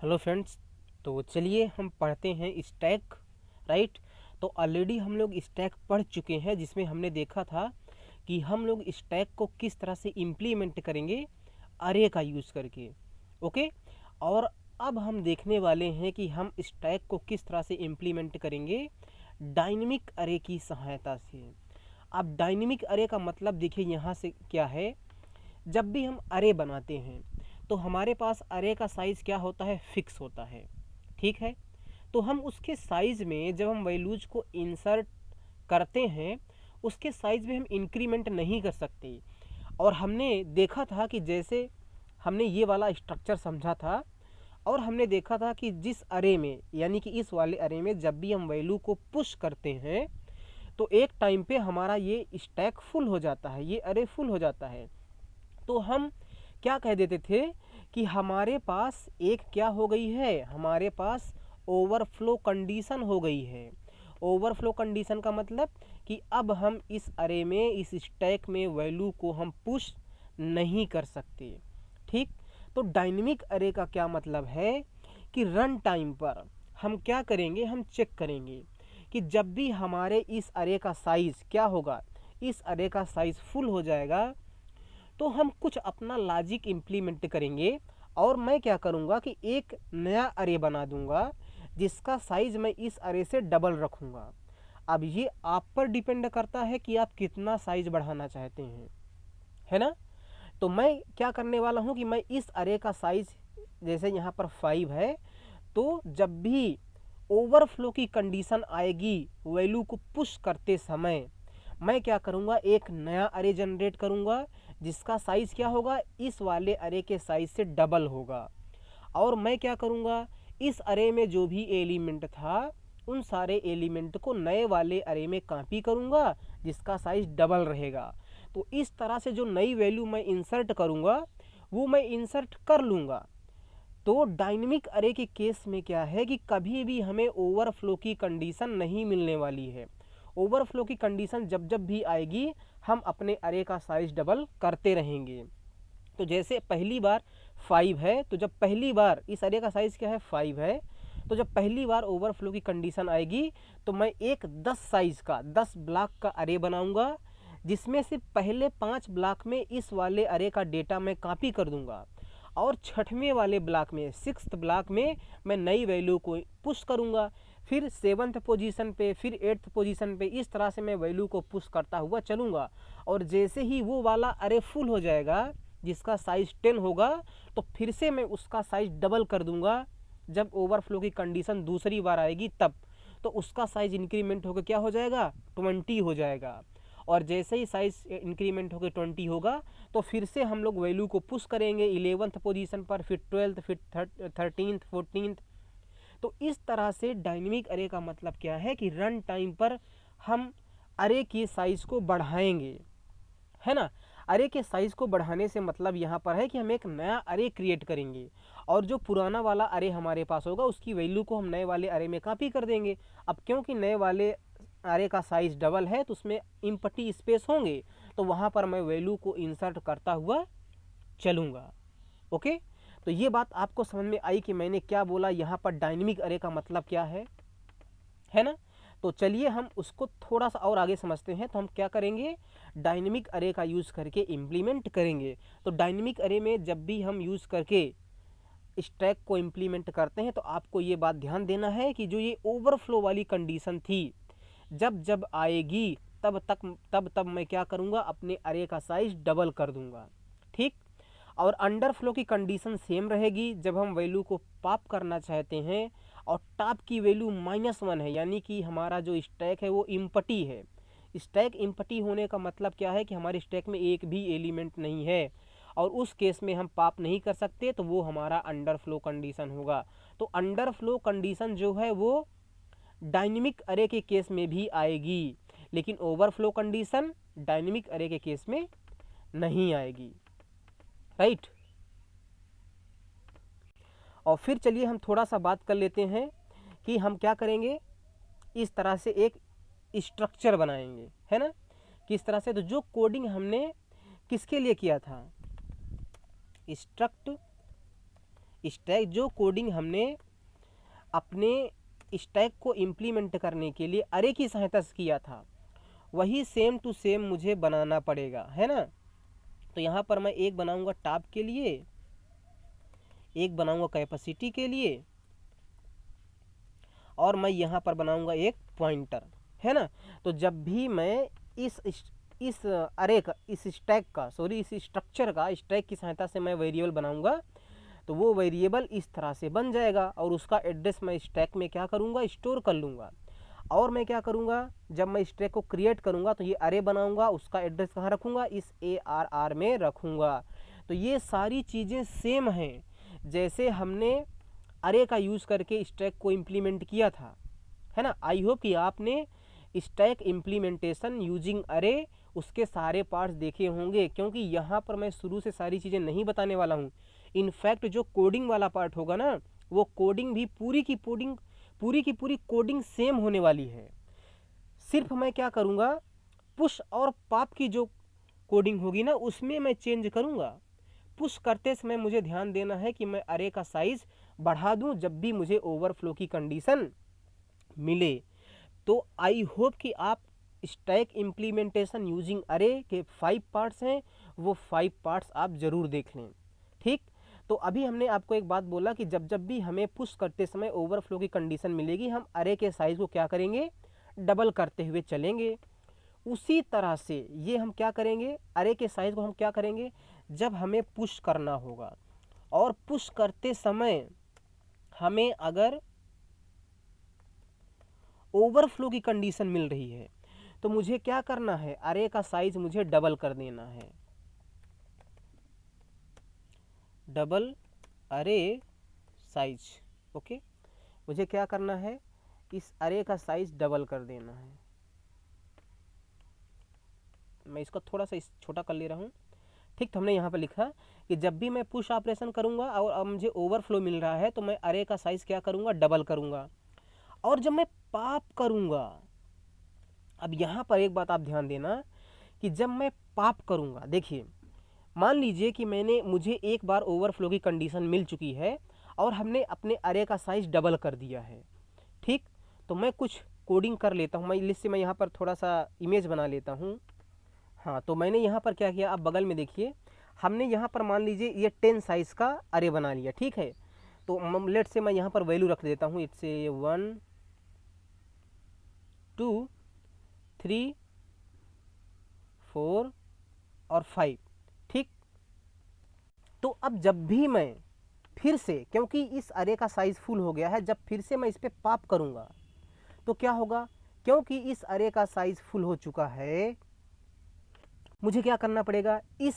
Hello friends. तो चलिए हम पढ़ते हैं स्टैक। राइट। तो ऑलरेडी हम लोग स्टैक पढ़ चुके हैं, जिसमें हमने देखा था कि हम लोग स्टैक को किस तरह से इम्प्लीमेंट करेंगे अरे का यूज़ करके। ओके। और अब हम देखने वाले हैं कि हम स्टैक को किस तरह से इम्प्लीमेंट करेंगे डायनेमिक अरे की सहायता से। अब डायनेमिक अरे का मतलब देखिए यहाँ से क्या है। जब भी हम अरे बनाते हैं तो हमारे पास अरे का साइज़ क्या होता है, फिक्स होता है। ठीक है। तो हम उसके साइज़ में जब हम वैल्यूज को इंसर्ट करते हैं, उसके साइज़ में हम इंक्रीमेंट नहीं कर सकते। और हमने देखा था कि जैसे हमने ये वाला स्ट्रक्चर समझा था, और हमने देखा था कि जिस अरे में, यानी कि इस वाले अरे में जब भी हम वैल्यू को पुश करते हैं तो एक टाइम पे हमारा ये स्टैक फुल हो जाता है, ये अरे फुल हो जाता है। तो हम क्या कह देते थे कि हमारे पास एक क्या हो गई है, हमारे पास ओवरफ्लो कंडीशन हो गई है। ओवरफ्लो कंडीशन का मतलब कि अब हम इस अरे में, इस स्टैक में वैल्यू को हम पुश नहीं कर सकते। ठीक। तो डायनेमिक अरे का क्या मतलब है कि रन टाइम पर हम क्या करेंगे, हम चेक करेंगे कि जब भी हमारे इस अरे का साइज़ क्या होगा, इस अरे का साइज़ फुल हो जाएगा, तो हम कुछ अपना लॉजिक इम्प्लीमेंट करेंगे। और मैं क्या करूँगा कि एक नया अरे बना दूंगा जिसका साइज़ मैं इस अरे से डबल रखूँगा। अब ये आप पर डिपेंड करता है कि आप कितना साइज़ बढ़ाना चाहते हैं, है ना। तो मैं क्या करने वाला हूँ कि मैं इस अरे का साइज़, जैसे यहाँ पर 5 है, तो जब भी ओवरफ्लो की कंडीशन आएगी वैल्यू को पुश करते समय, मैं क्या करूँगा, एक नया अरे जनरेट करूँगा जिसका साइज़ क्या होगा, इस वाले अरे के साइज़ से डबल होगा। और मैं क्या करूँगा, इस अरे में जो भी एलिमेंट था उन सारे एलिमेंट को नए वाले अरे में कॉपी करूँगा जिसका साइज़ डबल रहेगा। तो इस तरह से जो नई वैल्यू मैं इंसर्ट करूँगा वो मैं इंसर्ट कर लूँगा। तो डायनेमिक अरे के केस में क्या है कि कभी भी हमें ओवरफ्लो की कंडीशन नहीं मिलने वाली है। ओवरफ्लो की कंडीशन जब जब भी आएगी हम अपने अरे का साइज डबल करते रहेंगे। तो जैसे पहली बार 5 है, तो जब पहली बार इस अरे का साइज क्या है, 5 है, तो जब पहली बार ओवरफ्लो की कंडीशन आएगी तो मैं एक 10 साइज का 10 ब्लॉक का अरे बनाऊंगा, जिसमें से पहले 5 ब्लॉक में इस वाले अरे का डेटा मैं कॉपी कर दूंगा, और छठवें वाले ब्लॉक में, 6th ब्लॉक में मैं नई वैल्यू को पुश करूंगा। फिर 7th पोजीशन पे, फिर 8th पोजीशन पे, इस तरह से मैं वैल्यू को पुश करता हुआ चलूँगा। और जैसे ही वो वाला अरे फुल हो जाएगा जिसका साइज़ 10 होगा, तो फिर से मैं उसका साइज़ डबल कर दूंगा। जब ओवरफ्लो की कंडीशन दूसरी बार आएगी तब, तो उसका साइज़ इंक्रीमेंट होकर क्या हो जाएगा, 20 हो जाएगा। और जैसे ही साइज़ इंक्रीमेंट होकर 20 होगा तो फिर से हम लोग वैल्यू को पुश करेंगे 11th पोजीशन पर, फिर 12th, फिर 13th, 14th। तो इस तरह से डायनेमिक अरे का मतलब क्या है कि रन टाइम पर हम अरे की साइज़ को बढ़ाएंगे, है ना। अरे के साइज़ को बढ़ाने से मतलब यहाँ पर है कि हम एक नया अरे क्रिएट करेंगे, और जो पुराना वाला अरे हमारे पास होगा उसकी वैल्यू को हम नए वाले अरे में कॉपी कर देंगे। अब क्योंकि नए वाले अरे का साइज़ डबल है तो उसमें इम्पटी स्पेस होंगे, तो वहाँ पर मैं वैल्यू को इंसर्ट करता हुआ चलूँगा। ओके। तो ये बात आपको समझ में आई कि मैंने क्या बोला, यहाँ पर डायनेमिक अरे का मतलब क्या है ना। तो चलिए हम उसको थोड़ा सा और आगे समझते हैं। तो हम क्या करेंगे, डायनेमिक अरे का यूज़ करके इम्प्लीमेंट करेंगे। तो डायनेमिक अरे में जब भी हम यूज़ करके स्टैक को इम्प्लीमेंट करते हैं तो आपको ये बात ध्यान देना है कि जो ये ओवरफ्लो वाली कंडीशन थी, जब जब आएगी तब मैं क्या करूँगा, अपने अरे का साइज़ डबल कर दूँगा। ठीक। और अंडरफ्लो की कंडीशन सेम रहेगी जब हम वैल्यू को पॉप करना चाहते हैं और टॉप की वैल्यू -1 है, यानी कि हमारा जो स्टैक है वो इम्पटी है। स्टैक इम्पटी होने का मतलब क्या है कि हमारे स्टैक में एक भी एलिमेंट नहीं है, और उस केस में हम पॉप नहीं कर सकते, तो वो हमारा अंडरफ्लो कंडीशन होगा। तो अंडरफ्लो कंडीशन जो है वो डायनेमिक अरे के केस में भी आएगी, लेकिन ओवरफ्लो कंडीशन डायनेमिक अरे के केस में नहीं आएगी। राइट। और फिर चलिए हम थोड़ा सा बात कर लेते हैं कि हम क्या करेंगे, इस तरह से एक स्ट्रक्चर बनाएंगे, है ना। किस तरह से, तो जो कोडिंग हमने किसके लिए किया था, स्ट्रक्ट स्टैक जो कोडिंग हमने अपने स्टैक को इम्प्लीमेंट करने के लिए अरे की सहायता से किया था, वही सेम टू सेम मुझे बनाना पड़ेगा, है ना। तो यहाँ पर मैं एक बनाऊंगा टॉप के लिए, एक बनाऊंगा कैपेसिटी के लिए, और मैं यहाँ पर बनाऊंगा एक पॉइंटर, है ना। तो जब भी मैं इस अरे का, इस स्टैक का, सॉरी इस स्ट्रक्चर का स्टैक की सहायता से मैं वेरिएबल बनाऊंगा, तो वो वेरिएबल इस तरह से बन जाएगा और उसका एड्रेस मैं स्टैक में क्या करूँगा, स्टोर कर लूँगा। और मैं क्या करूँगा, जब मैं स्टैक को क्रिएट करूँगा तो ये अरे बनाऊँगा, उसका एड्रेस कहाँ रखूँगा, इस ARR में रखूँगा। तो ये सारी चीज़ें सेम हैं जैसे हमने अरे का यूज़ करके स्टैक को इम्प्लीमेंट किया था, है ना। आई होप कि आपने स्टैक इम्प्लीमेंटेशन यूजिंग अरे उसके सारे पार्ट्स देखे होंगे, क्योंकि यहाँ पर मैं शुरू से सारी चीज़ें नहीं बताने वाला हूँ। इनफैक्ट जो कोडिंग वाला पार्ट होगा ना, वो कोडिंग भी पूरी की पूरी कोडिंग सेम होने वाली है। सिर्फ मैं क्या करूँगा, पुश और पॉप की जो कोडिंग होगी ना उसमें मैं चेंज करूँगा। पुश करते समय मुझे ध्यान देना है कि मैं अरे का साइज़ बढ़ा दूं जब भी मुझे ओवरफ्लो की कंडीशन मिले। तो आई होप कि आप स्टैक इम्प्लीमेंटेशन यूजिंग अरे के 5 पार्ट्स हैं, वो 5 पार्ट्स आप ज़रूर देख लें, ठीक। तो अभी हमने आपको एक बात बोला कि जब जब भी हमें पुश करते समय ओवरफ्लो की कंडीशन मिलेगी, हम अरे के साइज़ को क्या करेंगे, डबल करते हुए चलेंगे। उसी तरह से ये हम क्या करेंगे, अरे के साइज़ को हम क्या करेंगे, जब हमें पुश करना होगा और पुश करते समय हमें अगर ओवरफ्लो की कंडीशन मिल रही है तो मुझे क्या करना है, अरे का साइज मुझे डबल कर देना है, डबल अरे साइज। ओके, मुझे क्या करना है, इस अरे का साइज डबल कर देना है। मैं इसको थोड़ा सा छोटा कर ले रहा हूँ, ठीक। तो हमने यहाँ पर लिखा कि जब भी मैं पुश ऑपरेशन करूँगा और अब मुझे ओवरफ्लो मिल रहा है तो मैं अरे का साइज़ क्या करूँगा, डबल करूँगा। और जब मैं पॉप करूँगा, अब यहाँ पर एक बात आप ध्यान देना कि जब मैं पॉप करूँगा, देखिए मान लीजिए कि मुझे एक बार ओवरफ्लो की कंडीशन मिल चुकी है और हमने अपने अरे का साइज़ डबल कर दिया है, ठीक। तो मैं कुछ कोडिंग कर लेता हूँ, मैं लिस्ट से मैं यहाँ पर थोड़ा सा इमेज बना लेता हूँ। हाँ, तो मैंने यहाँ पर क्या किया, आप बगल में देखिए, हमने यहाँ पर मान लीजिए ये 10 साइज़ का अरे बना लिया, ठीक है। तो लेट से मैं यहाँ पर वैल्यू रख देता हूँ, इट्स 1 2 3 4 और 5, ठीक। तो अब जब भी मैं फिर से, क्योंकि इस अरे का साइज़ फुल हो गया है, जब फिर से मैं इस पर पॉप करूँगा तो क्या होगा, क्योंकि इस अरे का साइज़ फुल हो चुका है, मुझे क्या करना पड़ेगा, इस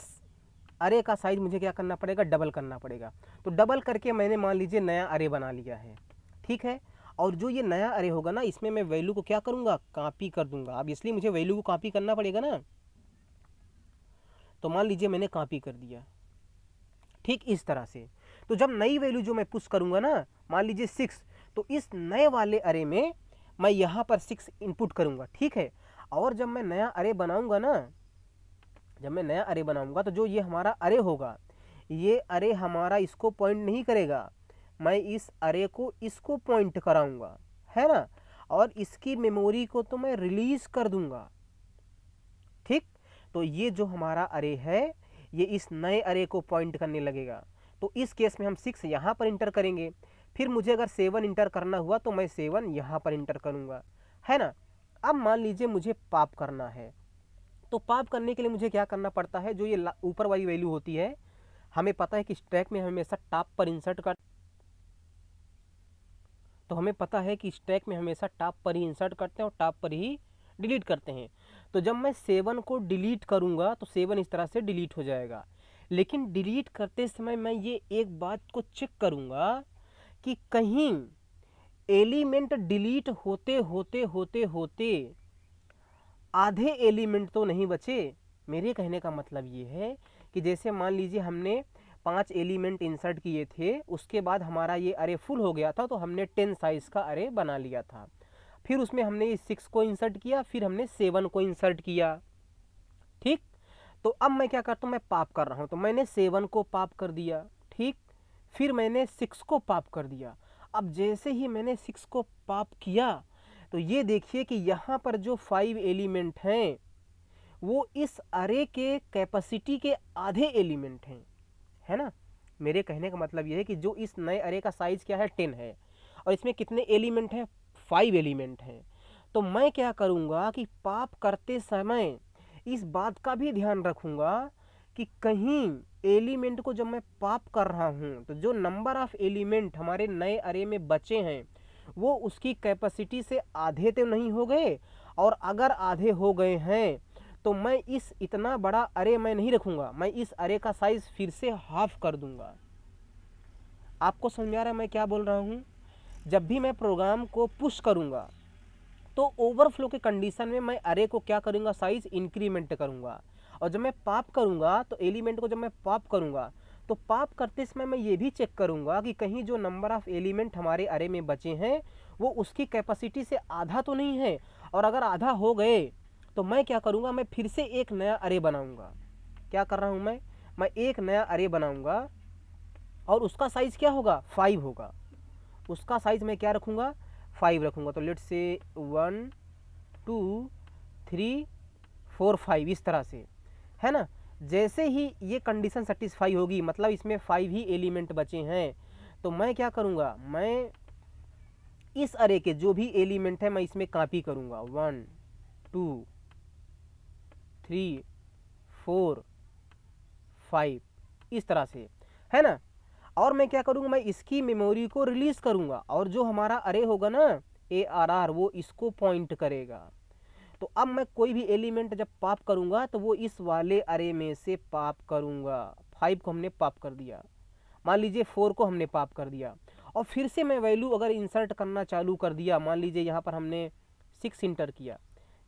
अरे का साइज़ मुझे क्या करना पड़ेगा, डबल करना पड़ेगा। तो डबल करके मैंने मान लीजिए नया अरे बना लिया है, ठीक है। और जो ये नया अरे होगा ना, इसमें मैं वैल्यू को क्या करूँगा, कॉपी कर दूंगा। अब इसलिए मुझे वैल्यू को कॉपी करना पड़ेगा ना, तो मान लीजिए मैंने कॉपी कर दिया, ठीक इस तरह से। तो जब नई वैल्यू जो मैं पुश करूँगा ना, मान लीजिए 6, तो इस नए वाले अरे में मैं यहाँ पर 6 इनपुट करूँगा, ठीक है। और जब मैं नया अरे बनाऊँगा ना, जब मैं नया अरे बनाऊँगा तो जो ये हमारा अरे होगा, ये अरे हमारा इसको पॉइंट नहीं करेगा, मैं इस अरे को इसको पॉइंट कराऊँगा, है ना। और इसकी मेमोरी को तो मैं रिलीज़ कर दूँगा, ठीक। तो ये जो हमारा अरे है ये इस नए अरे को पॉइंट करने लगेगा। तो इस केस में हम 6 यहाँ पर इंटर करेंगे, फिर मुझे अगर 7 इंटर करना हुआ तो मैं 7 यहाँ पर इंटर करूँगा, है ना। अब मान लीजिए मुझे पॉप करना है, तो पॉप करने के लिए मुझे क्या करना पड़ता है, जो ये ऊपर वाली वैल्यू होती है, हमें पता है कि स्टैक में हमेशा टॉप पर इंसर्ट कर, तो हमें पता है कि स्टैक में हमेशा टॉप पर ही इंसर्ट करते हैं और टॉप पर ही डिलीट करते हैं। तो जब मैं 7 को डिलीट करूँगा तो 7 इस तरह से डिलीट हो जाएगा। लेकिन डिलीट करते समय मैं ये एक बात को चेक करूँगा कि कहीं एलिमेंट डिलीट होते होते होते होते आधे एलिमेंट तो नहीं बचे। मेरे कहने का मतलब ये है कि जैसे मान लीजिए हमने 5 एलिमेंट इंसर्ट किए थे, उसके बाद हमारा ये अरे फुल हो गया था, तो हमने 10 साइज़ का अरे बना लिया था। फिर उसमें हमने 6 को इंसर्ट किया, फिर हमने 7 को इंसर्ट किया, ठीक। तो अब मैं क्या करता हूँ, मैं पॉप कर रहा हूँ, तो मैंने 7 को पॉप कर दिया, ठीक। फिर मैंने 6 को पॉप कर दिया। अब जैसे ही मैंने 6 को पॉप किया तो ये देखिए कि यहाँ पर जो 5 एलिमेंट हैं वो इस अरे के कैपेसिटी के आधे एलिमेंट हैं, है ना। मेरे कहने का मतलब ये है कि जो इस नए अरे का साइज क्या है 10 है और इसमें कितने एलिमेंट हैं 5 एलिमेंट हैं। तो मैं क्या करूँगा कि पॉप करते समय इस बात का भी ध्यान रखूँगा कि कहीं एलिमेंट को जब मैं पॉप कर रहा हूँ तो जो नंबर ऑफ एलिमेंट हमारे नए अरे में बचे हैं वो उसकी कैपेसिटी से आधे तो नहीं हो गए, और अगर आधे हो गए हैं तो मैं इस इतना बड़ा अरे मैं नहीं रखूँगा, मैं इस अरे का साइज़ फिर से हाफ कर दूँगा। आपको समझ आ रहा है मैं क्या बोल रहा हूँ। जब भी मैं प्रोग्राम को पुश करूँगा तो ओवरफ्लो के कंडीशन में मैं अरे को क्या करूँगा, साइज़ इंक्रीमेंट करूँगा। और जब मैं पॉप करूँगा तो एलिमेंट को जब मैं पॉप करूँगा तो पॉप करते समय मैं ये भी चेक करूँगा कि कहीं जो नंबर ऑफ़ एलिमेंट हमारे अरे में बचे हैं वो उसकी कैपेसिटी से आधा तो नहीं है, और अगर आधा हो गए तो मैं क्या करूँगा, मैं फिर से एक नया अरे बनाऊँगा। क्या कर रहा हूँ मैं एक नया अरे बनाऊँगा और उसका साइज़ क्या होगा 5 होगा। उसका साइज़ मैं क्या रखूँगा 5 रखूँगा। तो लेट्स से 1 2 3 4 5 इस तरह से, है ना। जैसे ही ये कंडीशन सेटिस्फाई होगी मतलब इसमें 5 ही एलिमेंट बचे हैं तो मैं क्या करूँगा, मैं इस अरे के जो भी एलिमेंट है मैं इसमें कॉपी करूँगा 1 2 3 4 5 इस तरह से, है ना। और मैं क्या करूँगा, मैं इसकी मेमोरी को रिलीज़ करूँगा और जो हमारा अरे होगा ना ARR वो इसको पॉइंट करेगा। तो अब मैं कोई भी एलिमेंट जब पॉप करूँगा तो वो इस वाले अरे में से पॉप करूँगा। 5 को हमने पॉप कर दिया, मान लीजिए 4 को हमने पॉप कर दिया, और फिर से मैं वैल्यू अगर इंसर्ट करना चालू कर दिया, मान लीजिए यहाँ पर हमने 6 इंटर किया,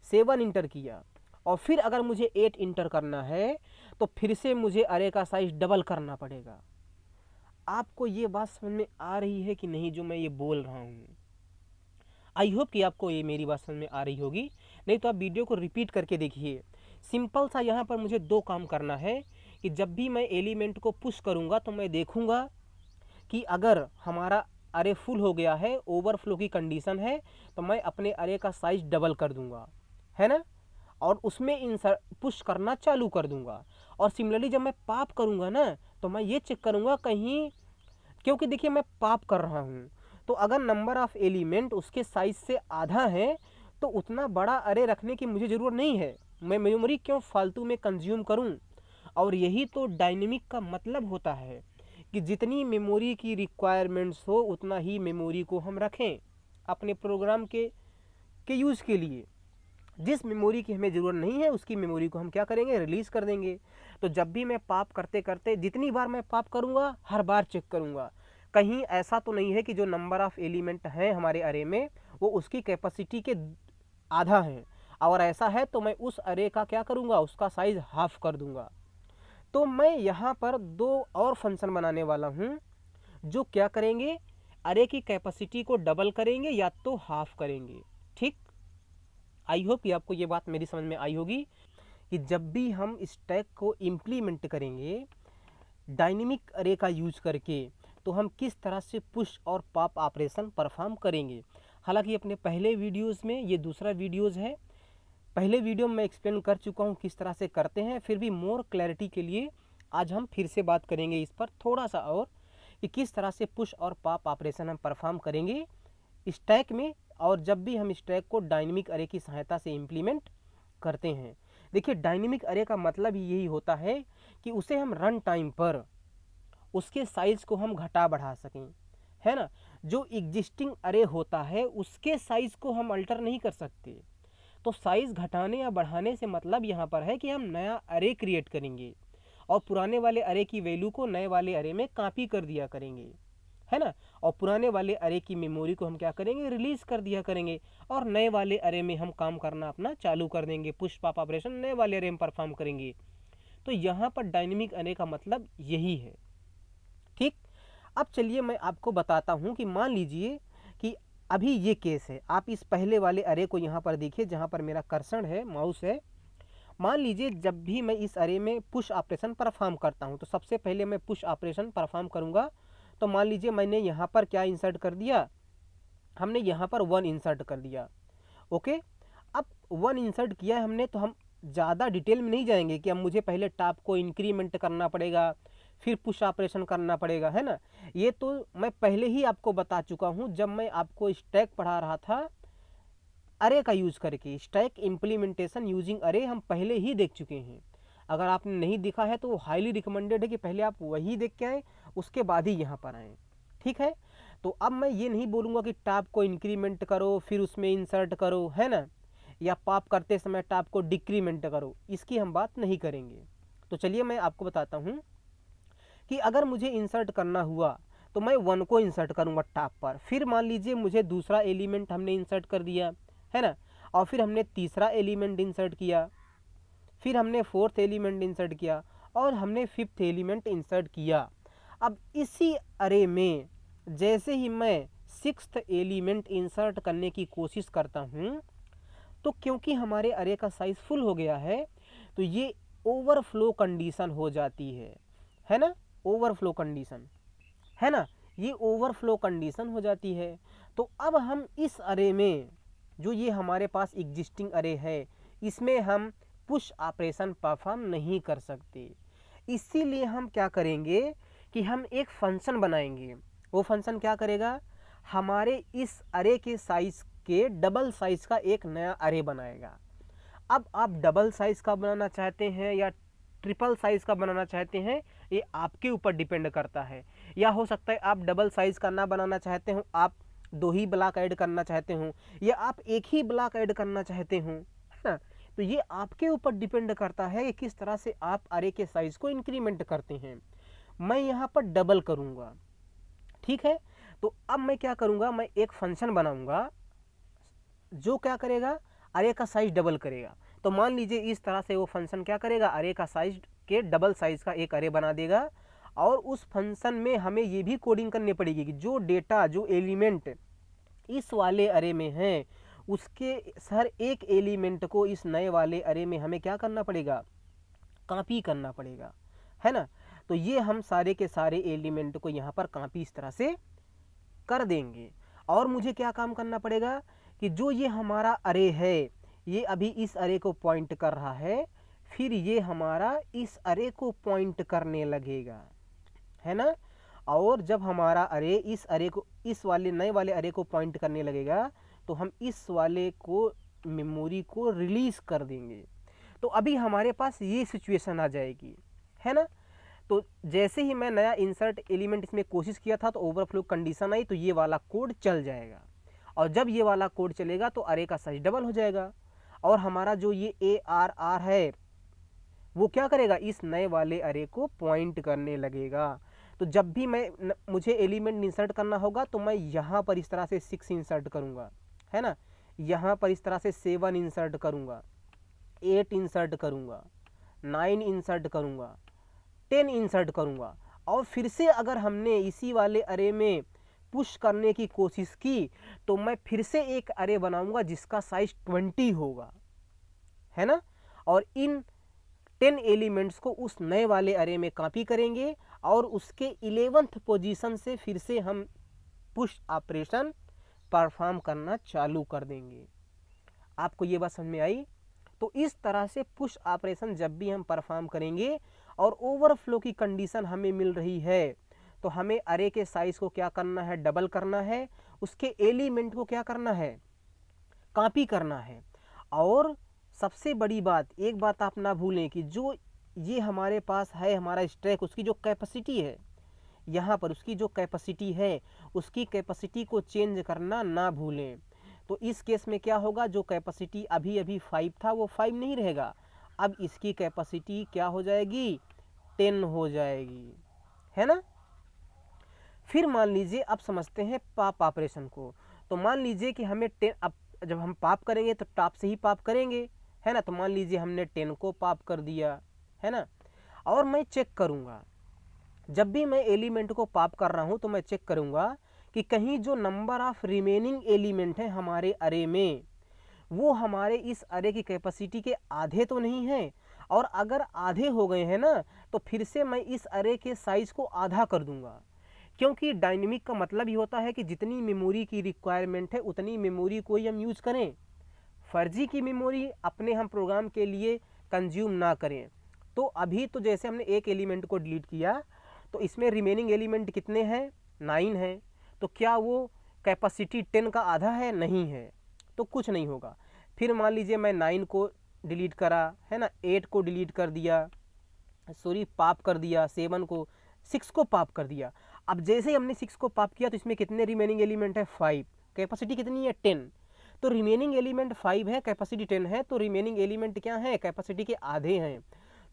7 इंटर किया, और फिर अगर मुझे 8 इंटर करना है तो फिर से मुझे अरे का साइज डबल करना पड़ेगा। आपको ये बात समझ में आ रही है कि नहीं जो मैं ये बोल रहा हूँ। आई होप कि आपको ये मेरी बात समझ में आ रही होगी, नहीं तो आप वीडियो को रिपीट करके देखिए। सिंपल सा यहाँ पर मुझे 2 काम करना है कि जब भी मैं एलिमेंट को पुश करूँगा तो मैं देखूँगा कि अगर हमारा अरे फुल हो गया है, ओवरफ्लो की कंडीशन है, तो मैं अपने अरे का साइज डबल कर दूंगा, है ना, और उसमें इंसर्ट पुश करना चालू कर दूंगा। और सिमिलरली जब मैं पॉप करूंगा ना तो मैं ये चेक करूंगा कहीं, क्योंकि देखिए मैं पॉप कर रहा हूँ तो अगर नंबर ऑफ एलिमेंट उसके साइज से आधा है तो उतना बड़ा अरे रखने की मुझे ज़रूरत नहीं है, मैं मेमोरी क्यों फालतू में कंज्यूम करूँ। और यही तो डायनेमिक का मतलब होता है कि जितनी मेमोरी की रिक्वायरमेंट्स हो उतना ही मेमोरी को हम रखें अपने प्रोग्राम के यूज़ के लिए। जिस मेमोरी की हमें ज़रूरत नहीं है उसकी मेमोरी को हम क्या करेंगे, रिलीज़ कर देंगे। तो जब भी मैं पॉप करते करते जितनी बार मैं पॉप करूँगा हर बार चेक करूँगा कहीं ऐसा तो नहीं है कि जो नंबर ऑफ़ एलिमेंट हैं हमारे अरे में वो उसकी कैपेसिटी के आधा है, और ऐसा है तो मैं उस अरे का क्या करूँगा, उसका साइज़ हाफ कर दूँगा। तो मैं यहाँ पर 2 और फंक्शन बनाने वाला हूँ जो क्या करेंगे, अरे की कैपेसिटी को डबल करेंगे या तो हाफ करेंगे। ठीक, आई होप कि आपको ये बात मेरी समझ में आई होगी कि जब भी हम स्टैक को इम्प्लीमेंट करेंगे डायनेमिक अरे का यूज करके तो हम किस तरह से पुश और पॉप ऑपरेशन परफॉर्म करेंगे। हालांकि अपने पहले वीडियोस में, ये दूसरा वीडियोस है, पहले वीडियो में मैं एक्सप्लेन कर चुका हूँ किस तरह से करते हैं, फिर भी मोर क्लैरिटी के लिए आज हम फिर से बात करेंगे इस पर थोड़ा सा और कि किस तरह से पुश और पॉप ऑपरेशन हम परफॉर्म करेंगे स्टैक में, और जब भी हम स्टैक को डायनेमिक अरे की सहायता से इम्प्लीमेंट करते हैं। देखिए डायनेमिक अरे का मतलब ही यही होता है कि उसे हम रन टाइम पर उसके साइज़ को हम घटा बढ़ा सकें, है ना। जो एग्जिस्टिंग अरे होता है उसके साइज़ को हम अल्टर नहीं कर सकते, तो साइज़ घटाने या बढ़ाने से मतलब यहाँ पर है कि हम नया अरे क्रिएट करेंगे और पुराने वाले अरे की वैल्यू को नए वाले अरे में कॉपी कर दिया करेंगे, है ना। और पुराने वाले अरे की मेमोरी को हम क्या करेंगे, रिलीज़ कर दिया करेंगे, और नए वाले अरे में हम काम करना अपना चालू कर देंगे, पुश पॉप ऑपरेशन नए वाले अरे में परफॉर्म करेंगे। तो यहाँ पर डायनेमिक अरे का मतलब यही है। ठीक, अब चलिए मैं आपको बताता हूँ कि मान लीजिए कि अभी ये केस है, आप इस पहले वाले अरे को यहाँ पर देखिए जहाँ पर मेरा कर्सर है, माउस है। मान लीजिए जब भी मैं इस अरे में पुश ऑपरेशन परफॉर्म करता हूँ तो सबसे पहले मैं पुश ऑपरेशन परफॉर्म करूँगा तो मान लीजिए मैंने यहाँ पर क्या इंसर्ट कर दिया, हमने यहाँ पर 1 इंसर्ट कर दिया। ओके, अब 1 इंसर्ट किया है हमने, तो हम ज़्यादा डिटेल में नहीं जाएंगे कि अब मुझे पहले टॉप को इंक्रीमेंट करना पड़ेगा, फिर पुश ऑपरेशन करना पड़ेगा, है ना। ये तो मैं पहले ही आपको बता चुका हूँ जब मैं आपको स्टैक पढ़ा रहा था अरे का यूज़ करके। स्टैक इम्प्लीमेंटेशन यूजिंग अरे हम पहले ही देख चुके हैं। अगर आपने नहीं दिखा है तो हाईली रिकमेंडेड है कि पहले आप वही देख के आएँ, उसके बाद ही यहाँ पर आएँ, ठीक है। तो अब मैं ये नहीं बोलूँगा कि टॉप को इंक्रीमेंट करो फिर उसमें इंसर्ट करो, है ना, या पॉप करते समय टॉप को डिक्रीमेंट करो, इसकी हम बात नहीं करेंगे। तो चलिए मैं आपको बताता हूँ कि अगर मुझे इंसर्ट करना हुआ तो मैं 1 को इंसर्ट करूँगा टॉप पर, फिर मान लीजिए मुझे दूसरा एलिमेंट हमने इंसर्ट कर दिया, है ना, और फिर हमने तीसरा एलिमेंट इंसर्ट किया, फिर हमने 4th एलिमेंट इंसर्ट किया, और हमने 5th एलिमेंट इंसर्ट किया। अब इसी अरे में जैसे ही मैं 6th एलिमेंट इंसर्ट करने की कोशिश करता हूँ, तो क्योंकि हमारे अरे का साइज फुल हो गया है तो ये ओवरफ्लो कंडीशन हो जाती है ना, ओवरफ्लो कंडीशन, है ना, ये ओवरफ्लो कंडीशन हो जाती है। तो अब हम इस अरे में जो ये हमारे पास एग्जिस्टिंग अरे है इसमें हम पुश ऑपरेशन परफॉर्म नहीं कर सकते। इसीलिए हम क्या करेंगे कि हम एक फंक्शन बनाएंगे। वो फंक्शन क्या करेगा, हमारे इस अरे के साइज के डबल साइज का एक नया अरे बनाएगा। अब आप डबल साइज का बनाना चाहते हैं या ट्रिपल साइज का बनाना चाहते हैं, ये आपके ऊपर डिपेंड करता है। या हो सकता है आप डबल साइज का ना बनाना चाहते हो, आप 2 ही ब्लॉक ऐड करना चाहते हो, या आप एक ही ब्लॉक ऐड करना चाहते हो, है ना। तो ये आपके ऊपर डिपेंड करता है कि किस तरह से आप अरे के साइज को इंक्रीमेंट करते हैं। मैं यहाँ पर डबल करूँगा, ठीक है। तो अब मैं क्या करूँगा, मैं एक फंक्शन बनाऊँगा जो क्या करेगा, अरे का साइज डबल करेगा। तो मान लीजिए इस तरह से वो फंक्शन क्या करेगा, अरे का साइज के डबल साइज का एक अरे बना देगा। और उस फंक्शन में हमें ये भी कोडिंग करनी पड़ेगी कि जो डेटा जो एलिमेंट इस वाले अरे में है उसके हर एक एलिमेंट को इस नए वाले अरे में हमें क्या करना पड़ेगा, कॉपी करना पड़ेगा, है ना। तो ये हम सारे के सारे एलिमेंट को यहाँ पर कॉपी इस तरह से कर देंगे। और मुझे क्या काम करना पड़ेगा कि जो ये हमारा अरे है ये अभी इस अरे को पॉइंट कर रहा है, फिर ये हमारा इस अरे को पॉइंट करने लगेगा, है ना। और जब हमारा अरे इस अरे को इस वाले नए वाले अरे को पॉइंट करने लगेगा तो हम इस वाले को मेमोरी को रिलीज़ कर देंगे। तो अभी हमारे पास ये सिचुएशन आ जाएगी, है ना। तो जैसे ही मैं नया इंसर्ट एलिमेंट इसमें कोशिश किया था तो ओवरफ्लो कंडीशन आई, तो ये वाला कोड चल जाएगा। और जब ये वाला कोड चलेगा तो अरे का साइज डबल हो जाएगा, और हमारा जो ये ARR है वो क्या करेगा, इस नए वाले अरे को पॉइंट करने लगेगा। तो जब भी मुझे एलिमेंट इंसर्ट करना होगा तो मैं यहाँ पर इस तरह से 6 इंसर्ट करूँगा, है ना, यहाँ पर इस तरह से 7 इंसर्ट करूँगा, 8 इंसर्ट करूँगा, 9 इंसर्ट करूँगा, 10 इंसर्ट करूँगा। और फिर से अगर हमने इसी वाले अरे में पुश करने की कोशिश की तो मैं फिर से एक अरे बनाऊँगा जिसका साइज 20 होगा, है ना। और इन 10 एलिमेंट्स को उस नए वाले अरे में कॉपी करेंगे और उसके 11th पोजीशन से फिर से हम पुश ऑपरेशन परफॉर्म करना चालू कर देंगे। आपको ये बात समझ में आई। तो इस तरह से पुश ऑपरेशन जब भी हम परफॉर्म करेंगे और ओवरफ्लो की कंडीशन हमें मिल रही है तो हमें अरे के साइज को क्या करना है, डबल करना है, उसके एलिमेंट को क्या करना है, कॉपी करना है। और सबसे बड़ी बात, एक बात आप ना भूलें कि जो ये हमारे पास है हमारा स्टैक, उसकी जो कैपेसिटी है यहाँ पर, उसकी जो कैपेसिटी है उसकी कैपेसिटी को चेंज करना ना भूलें। तो इस केस में क्या होगा, जो कैपेसिटी अभी 5 था वो 5 नहीं रहेगा, अब इसकी कैपेसिटी क्या हो जाएगी, 10 हो जाएगी, है ना। फिर मान लीजिए अब समझते हैं पॉप ऑपरेशन को। तो मान लीजिए कि हमें 10, अब जब हम पॉप करेंगे तो टॉप से ही पॉप करेंगे, है ना। तो मान लीजिए हमने 10 को पॉप कर दिया, है ना। और मैं चेक करूँगा, जब भी मैं एलिमेंट को पॉप कर रहा हूँ तो मैं चेक करूँगा कि कहीं जो नंबर ऑफ रिमेनिंग एलिमेंट हैं हमारे अरे में वो हमारे इस अरे की कैपेसिटी के आधे तो नहीं है। और अगर आधे हो गए हैं ना तो फिर से मैं इस अरे के साइज को आधा कर दूंगा, क्योंकि डायनेमिक का मतलब ही होता है कि जितनी मेमोरी की रिक्वायरमेंट है उतनी मेमोरी को ही हम यूज़ करें, फर्जी की मेमोरी अपने हम प्रोग्राम के लिए कंज्यूम ना करें। तो अभी तो जैसे हमने एक एलिमेंट को डिलीट किया तो इसमें रिमेनिंग एलिमेंट कितने हैं, 9 हैं। तो क्या वो कैपेसिटी 10 का आधा है, नहीं है, तो कुछ नहीं होगा। फिर मान लीजिए मैं 9 को डिलीट करा है ना, 8 को डिलीट कर दिया, सॉरी पाप कर दिया, 7 को, 6 को पाप कर दिया। अब जैसे ही हमने 6 को पाप किया तो इसमें कितने रिमेनिंग एलिमेंट है, 5, कैपेसिटी कितनी है, 10। तो रिमेनिंग एलिमेंट 5 है, कैपेसिटी 10 है, तो रिमेनिंग एलिमेंट क्या है, कैपेसिटी के आधे हैं।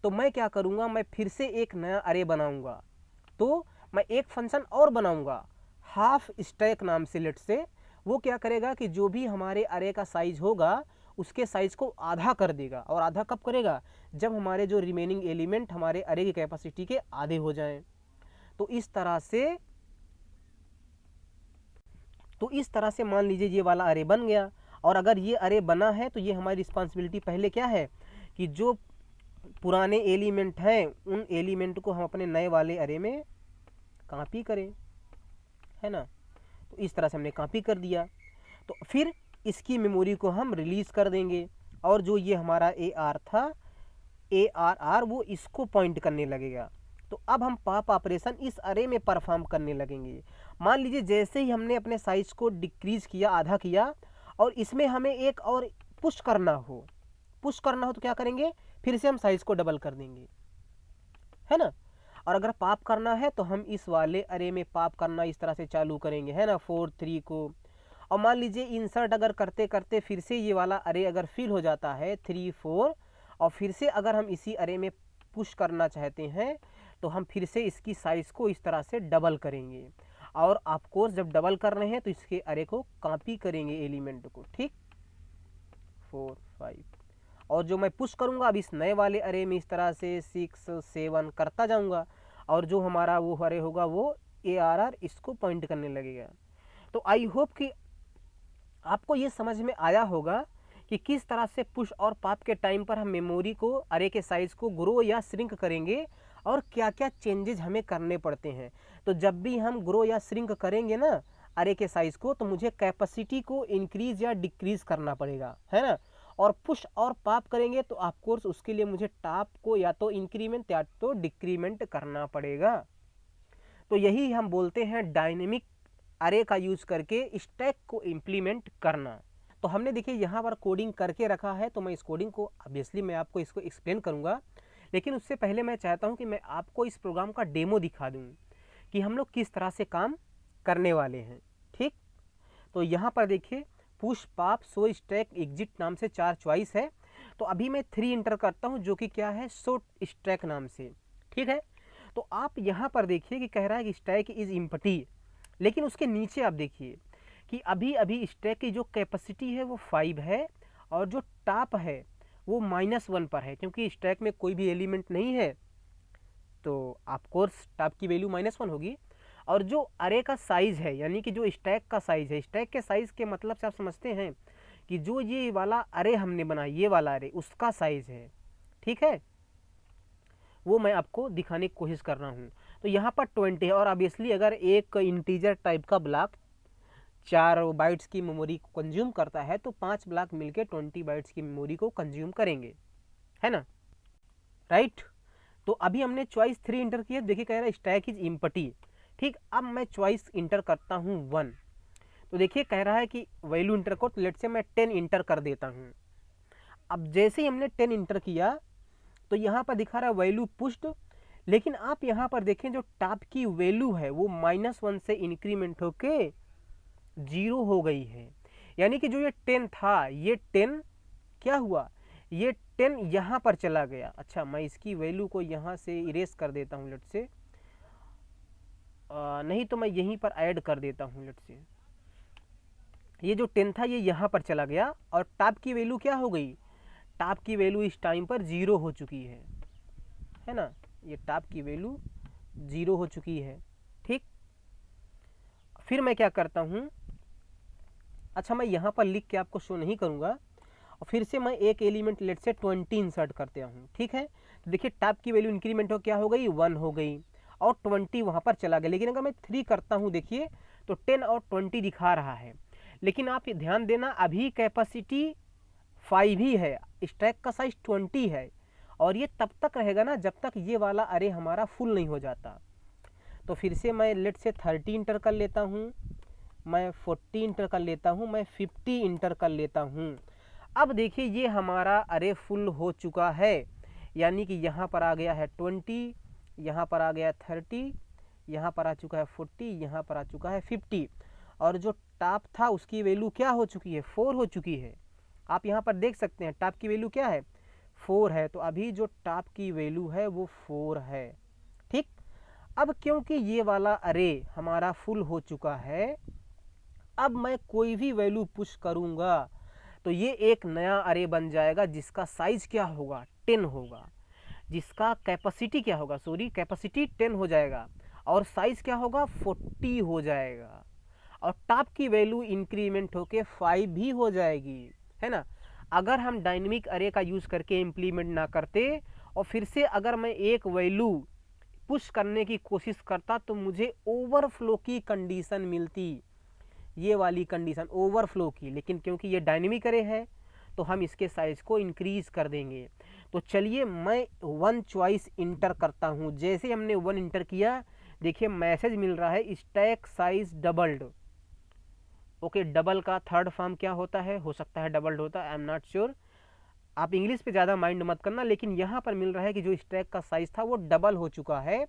तो मैं क्या करूँगा, मैं फिर से एक नया अरे बनाऊँगा। तो मैं एक फंक्शन और बनाऊँगा हाफ स्टैक नाम से, लेट से वो क्या करेगा कि जो भी हमारे अरे का साइज होगा उसके साइज को आधा कर देगा। और आधा कब करेगा, जब हमारे जो रिमेनिंग एलिमेंट हमारे अरे की कैपेसिटी के आधे हो जाएं। तो इस तरह से मान लीजिए ये वाला अरे बन गया। और अगर ये अरे बना है तो ये हमारी रिस्पॉन्सिबिलिटी पहले क्या है कि जो पुराने एलिमेंट हैं उन एलिमेंट को हम अपने नए वाले अरे में कॉपी करें, है ना। तो इस तरह से हमने कॉपी कर दिया। तो फिर इसकी मेमोरी को हम रिलीज़ कर देंगे और जो ये हमारा AR था, ARR, वो इसको पॉइंट करने लगेगा। तो अब हम पॉप ऑपरेशन इस अरे में परफॉर्म करने लगेंगे। मान लीजिए जैसे ही हमने अपने साइज को डिक्रीज़ किया, आधा किया, और इसमें हमें एक और पुश करना हो तो क्या करेंगे, फिर से हम साइज को डबल कर देंगे, है ना। और अगर पॉप करना है तो हम इस वाले अरे में पॉप करना इस तरह से चालू करेंगे, है ना, 4 3 को। और मान लीजिए इंसर्ट अगर करते करते फिर से ये वाला अरे अगर फिल हो जाता है 3 4, और फिर से अगर हम इसी अरे में पुश करना चाहते हैं तो हम फिर से इसकी साइज़ को इस तरह से डबल करेंगे। और ऑफकोर्स जब डबल कर रहे हैं तो इसके अरे को कॉपी करेंगे एलिमेंट को, ठीक, 4 5। और जो मैं पुश करूंगा अब इस नए वाले अरे में इस तरह से 6 7 करता जाऊंगा, और जो हमारा वो अरे होगा वो ARR इसको पॉइंट करने लगेगा। तो आई होप कि आपको ये समझ में आया होगा कि किस तरह से पुश और पॉप के टाइम पर हम मेमोरी को, अरे के साइज को ग्रो या श्रिंक करेंगे और क्या क्या चेंजेज हमें करने पड़ते हैं। तो जब भी हम ग्रो या श्रिंक करेंगे ना अरे के साइज को, तो मुझे कैपेसिटी को इंक्रीज या डिक्रीज करना पड़ेगा, है ना। और पुश और पॉप करेंगे तो ऑफकोर्स उसके लिए मुझे टॉप को या तो इंक्रीमेंट या तो डिक्रीमेंट करना पड़ेगा। तो यही हम बोलते हैं डायनेमिक अरे का यूज करके स्टैक को इम्प्लीमेंट करना। तो हमने देखिए यहाँ पर कोडिंग करके रखा है, तो मैं इस कोडिंग को ऑब्वियसली मैं आपको इसको एक्सप्लेन करूँगा, लेकिन उससे पहले मैं चाहता हूँ कि मैं आपको इस प्रोग्राम का डेमो दिखा दूँ कि हम लोग किस तरह से काम करने वाले हैं, ठीक। तो यहाँ पर देखिए push pop show stack exit नाम से 4 चॉइस है। तो अभी मैं 3 इंटर करता हूँ जो कि क्या है, शो स्टैक नाम से, ठीक है। तो आप यहाँ पर देखिए कि कह रहा है कि स्टैक इज एम्प्टी, लेकिन उसके नीचे आप देखिए कि अभी अभी स्टैक की जो कैपेसिटी है वो 5 है और जो टॉप है वो -1 पर है, क्योंकि स्टैक में कोई भी एलिमेंट नहीं है तो ऑफकोर्स टॉप की वैल्यू -1 होगी। और जो अरे का साइज़ है, यानी कि जो स्टैक का साइज़ है, स्टैक के साइज़ के मतलब से आप समझते हैं कि जो ये वाला अरे हमने बनाया, ये वाला अरे, उसका साइज़ है, ठीक है, वो मैं आपको दिखाने की कोशिश कर रहा हूँ। तो यहाँ पर 20 है, और ऑब्वियसली अगर एक इंटीजर टाइप का ब्लॉक 4 बाइट्स की मेमोरी को कंज्यूम करता है तो 5 ब्लॉक मिलके 20 बाइट्स की मेमोरी को कंज्यूम करेंगे, है ना, राइट। तो अभी हमने चॉइस 3 इंटर किया, देखिए कह रहा है स्टैक इज एम्प्टी, ठीक। अब मैं चॉइस इंटर करता हूँ 1, तो देखिए कह रहा है कि वैल्यू इंटर को, तो लेट से मैं 10 इंटर कर देता हूँ। अब जैसे ही हमने 10 इंटर किया तो यहाँ पर दिखा रहा है वैल्यू पुश्ड, लेकिन आप यहाँ पर देखें जो टॉप की वैल्यू है वो -1 से इंक्रीमेंट होके 0 हो गई है। यानी कि जो ये 10 था, ये 10 क्या हुआ, ये 10 यहाँ पर चला गया। अच्छा, मैं इसकी वैल्यू को यहाँ से इरेज कर देता हूँ, लेट से नहीं तो मैं यहीं पर ऐड कर देता हूँ, लेट से ये जो 10 था ये यहाँ पर चला गया और टॉप की वैल्यू क्या हो गई, टॉप की वैल्यू इस टाइम पर 0 हो चुकी है ना, ये टॉप की वैल्यू 0 हो चुकी है, ठीक। फिर मैं क्या करता हूँ, अच्छा मैं यहाँ पर लिख के आपको शो नहीं करूँगा, और फिर से मैं एक एलिमेंट लेट से 20 इंसर्ट करते हूँ, ठीक है। तो देखिए टॉप की वैल्यू इंक्रीमेंट हो क्या हो गई, 1 हो गई, और 20 वहाँ पर चला गया। लेकिन अगर मैं 3 करता हूँ देखिए तो 10 और 20 दिखा रहा है। लेकिन आप ध्यान देना अभी कैपेसिटी 5 ही है, स्टैक का साइज 20 है और ये तब तक रहेगा ना जब तक ये वाला अरे हमारा फुल नहीं हो जाता। तो फिर से मैं लेट से 30 इंटर कर लेता हूँ, मैं 40 इंटर कर लेता हूँ, मैं 50 इंटर कर लेता हूँ। अब देखिए ये हमारा अरे फुल हो चुका है, यानी कि यहाँ पर आ गया है 20, यहाँ पर आ गया 30, यहाँ पर आ चुका है 40, यहाँ पर आ चुका है 50 और जो टॉप था उसकी वैल्यू क्या हो चुकी है, 4 हो चुकी है। आप यहाँ पर देख सकते हैं टॉप की वैल्यू क्या है, 4 है। तो अभी जो टॉप की वैल्यू है वो 4 है। ठीक, अब क्योंकि ये वाला अरे हमारा फुल हो चुका है, अब मैं कोई भी वैल्यू पुश करूंगा तो ये एक नया अरे बन जाएगा जिसका साइज क्या होगा, 10 होगा, जिसका कैपेसिटी क्या होगा, सॉरी कैपेसिटी 10 हो जाएगा और साइज क्या होगा, 40 हो जाएगा और टॉप की वैल्यू इंक्रीमेंट होके 5 भी हो जाएगी, है ना। अगर हम डायनेमिक अरे का यूज़ करके इम्प्लीमेंट ना करते और फिर से अगर मैं एक वैल्यू पुश करने की कोशिश करता तो मुझे ओवरफ्लो की कंडीशन मिलती, ये वाली कंडीशन ओवरफ्लो की। लेकिन क्योंकि ये डायनेमिक अरे है तो हम इसके साइज को इंक्रीज कर देंगे। तो चलिए मैं 1 चॉइस इंटर करता हूँ। जैसे हमने 1 इंटर किया देखिए मैसेज मिल रहा है stack size doubled. Okay, double का थर्ड फॉर्म क्या होता है, हो सकता है डबल्ड होता है, आई एम नॉट श्योर। आप इंग्लिश पे ज़्यादा माइंड मत करना। लेकिन यहाँ पर मिल रहा है कि जो स्टैक का साइज था वो डबल हो चुका है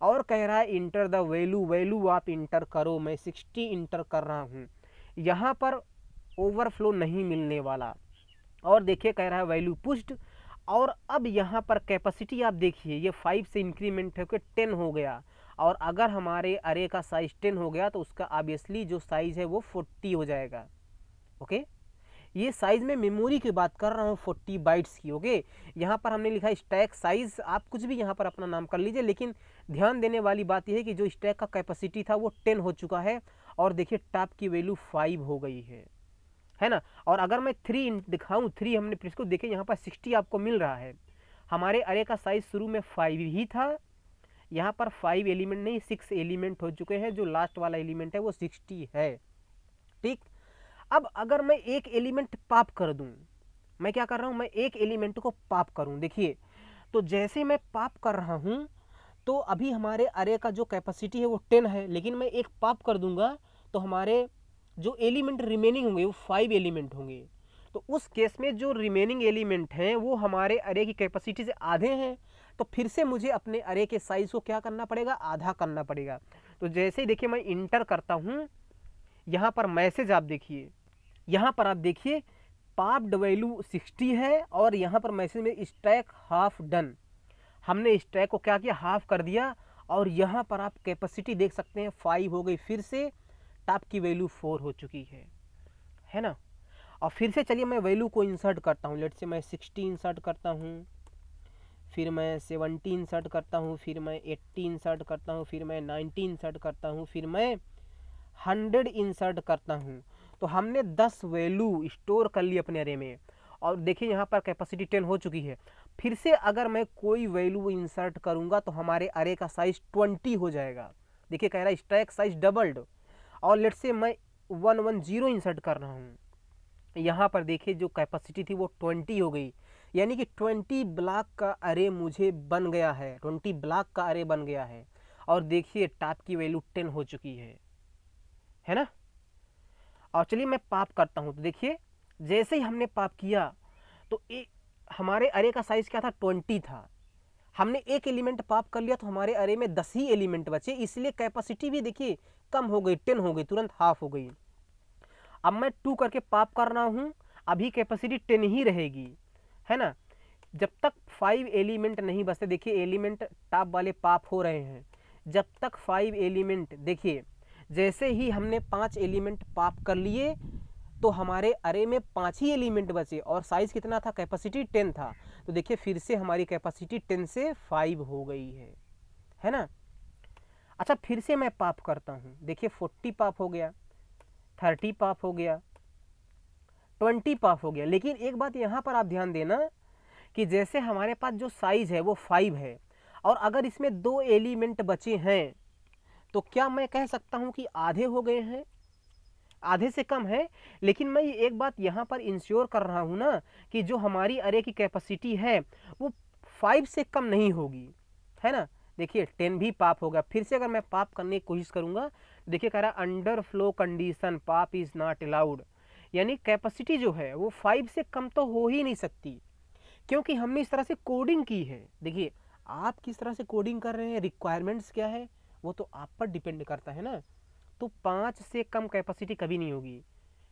और कह रहा है इंटर द वैल्यू, वैल्यू आप इंटर करो। मैं 60 इंटर कर रहा हूँ, यहाँ पर ओवरफ्लो नहीं मिलने वाला। और देखिए कह रहा है वैल्यू पुश्ड और अब यहाँ पर कैपेसिटी आप देखिए ये 5 से इंक्रीमेंट होकर 10 हो गया और अगर हमारे अरे का साइज 10 हो गया तो उसका ऑब्वियसली जो साइज है वो 40 हो जाएगा। ओके, ये साइज में मेमोरी की बात कर रहा हूँ 40 बाइट्स की। ओके, यहाँ पर हमने लिखा स्टैक साइज, आप कुछ भी यहाँ पर अपना नाम कर लीजिए, लेकिन ध्यान देने वाली बात यह है कि जो स्टैक का कैपेसिटी था वो 10 हो चुका है और देखिए टॉप की वैल्यू 5 हो गई है ना। और अगर मैं 3 दिखाऊं, 3 हमने इसको देखे यहाँ पर 60 आपको मिल रहा है। हमारे अरे का साइज शुरू में 5 ही था, यहाँ पर 5 एलिमेंट नहीं 6 एलिमेंट हो चुके हैं, जो लास्ट वाला एलिमेंट है वो 60 है। ठीक, अब अगर मैं एक एलिमेंट पॉप कर दूं, मैं क्या कर रहा हूं, मैं एक एलिमेंट को पॉप करूं। देखिए तो जैसे मैं पॉप कर रहा हूं तो अभी हमारे अरे का जो कैपेसिटी है वो 10 है, लेकिन मैं एक पॉप कर दूंगा तो हमारे जो एलिमेंट रिमेनिंग होंगे वो 5 एलिमेंट होंगे। तो उस केस में जो रिमेनिंग एलिमेंट हैं वो हमारे अरे की कैपेसिटी से आधे हैं, तो फिर से मुझे अपने अरे के साइज को क्या करना पड़ेगा, आधा करना पड़ेगा। तो जैसे ही देखिए मैं इंटर करता हूँ, यहाँ पर मैसेज आप देखिए, यहाँ पर आप देखिए पॉप्ड वैल्यू 60 है और यहाँ पर मैसेज में स्टैक हाफ डन, हमने स्टैक को क्या किया, हाफ कर दिया और यहाँ पर आप कैपेसिटी देख सकते हैं 5 हो गई, फिर से टॉप की वैल्यू 4 हो चुकी है ना। और फिर से चलिए मैं वैल्यू को इंसर्ट करता हूँ, लेट से मैं 60 इंसर्ट करता हूँ, फिर मैं 70 इंसर्ट करता हूँ, फिर मैं 80 इंसर्ट करता हूँ, फिर मैं 90 इंसर्ट करता हूँ, फिर मैं 100 इंसर्ट करता हूँ। तो हमने 10 वैल्यू स्टोर कर ली अपने अरे में और देखिए यहाँ पर कैपेसिटी 10 हो चुकी है। फिर से अगर मैं कोई वैल्यू इंसर्ट करूँगा तो हमारे अरे का साइज 20 हो जाएगा। देखिए कह रहा है स्टैक साइज डबल्ड और लेट से मैं 110 इंसर्ट कर रहा हूँ, यहाँ पर देखिए जो कैपेसिटी थी वो 20 हो गई, यानी कि 20 ब्लॉक का अरे मुझे बन गया है, 20 ब्लॉक का अरे बन गया है। और देखिए टॉप की वैल्यू 10 हो चुकी है ना। और चलिए मैं पॉप करता हूँ, तो देखिए जैसे ही हमने पॉप किया तो हमारे अरे का साइज क्या था, 20 था। हमने एक एलिमेंट पॉप कर लिया तो हमारे अरे में 10 ही एलिमेंट बचे, इसलिए कैपेसिटी भी देखिए कम हो गई, 10 हो गई, तुरंत हाफ हो गई। अब मैं 2 करके पॉप कर रहा हूँ, अभी कैपेसिटी 10 ही रहेगी, है ना। जब तक 5 एलिमेंट नहीं बचते, देखिए एलिमेंट टॉप वाले पॉप हो रहे हैं, जब तक 5 एलिमेंट, देखिए जैसे ही हमने 5 एलिमेंट पॉप कर लिए तो हमारे अरे में 5 ही एलिमेंट बचे और साइज कितना था, कैपेसिटी 10 था। तो देखिए फिर से हमारी कैपेसिटी 10 से 5 हो गई है ना। अच्छा फिर से मैं पॉप करता हूँ, देखिए 40 पॉप हो गया, 30 पॉप हो गया, 20 पॉप हो गया। लेकिन एक बात यहाँ पर आप ध्यान देना कि जैसे हमारे पास जो साइज है वो 5 है और अगर इसमें 2 एलिमेंट बचे हैं तो क्या मैं कह सकता हूं कि आधे हो गए हैं? आधे से कम है। लेकिन मैं एक बात यहाँ पर इंश्योर कर रहा हूँ ना कि जो हमारी अरे की कैपेसिटी है वो 5 से कम नहीं होगी, है ना। देखिए 10 भी पाप होगा। फिर से अगर मैं पाप करने की कोशिश करूँगा, देखिए कह रहा है अंडर फ्लो कंडीशन पाप इज़ नॉट अलाउड, यानी कैपेसिटी जो है वो 5 से कम तो हो ही नहीं सकती, क्योंकि हमने इस तरह से कोडिंग की है। देखिए आप किस तरह से कोडिंग कर रहे हैं, रिक्वायरमेंट्स क्या है, वो तो आप पर डिपेंड करता है ना। तो 5 से कम कैपेसिटी कभी नहीं होगी,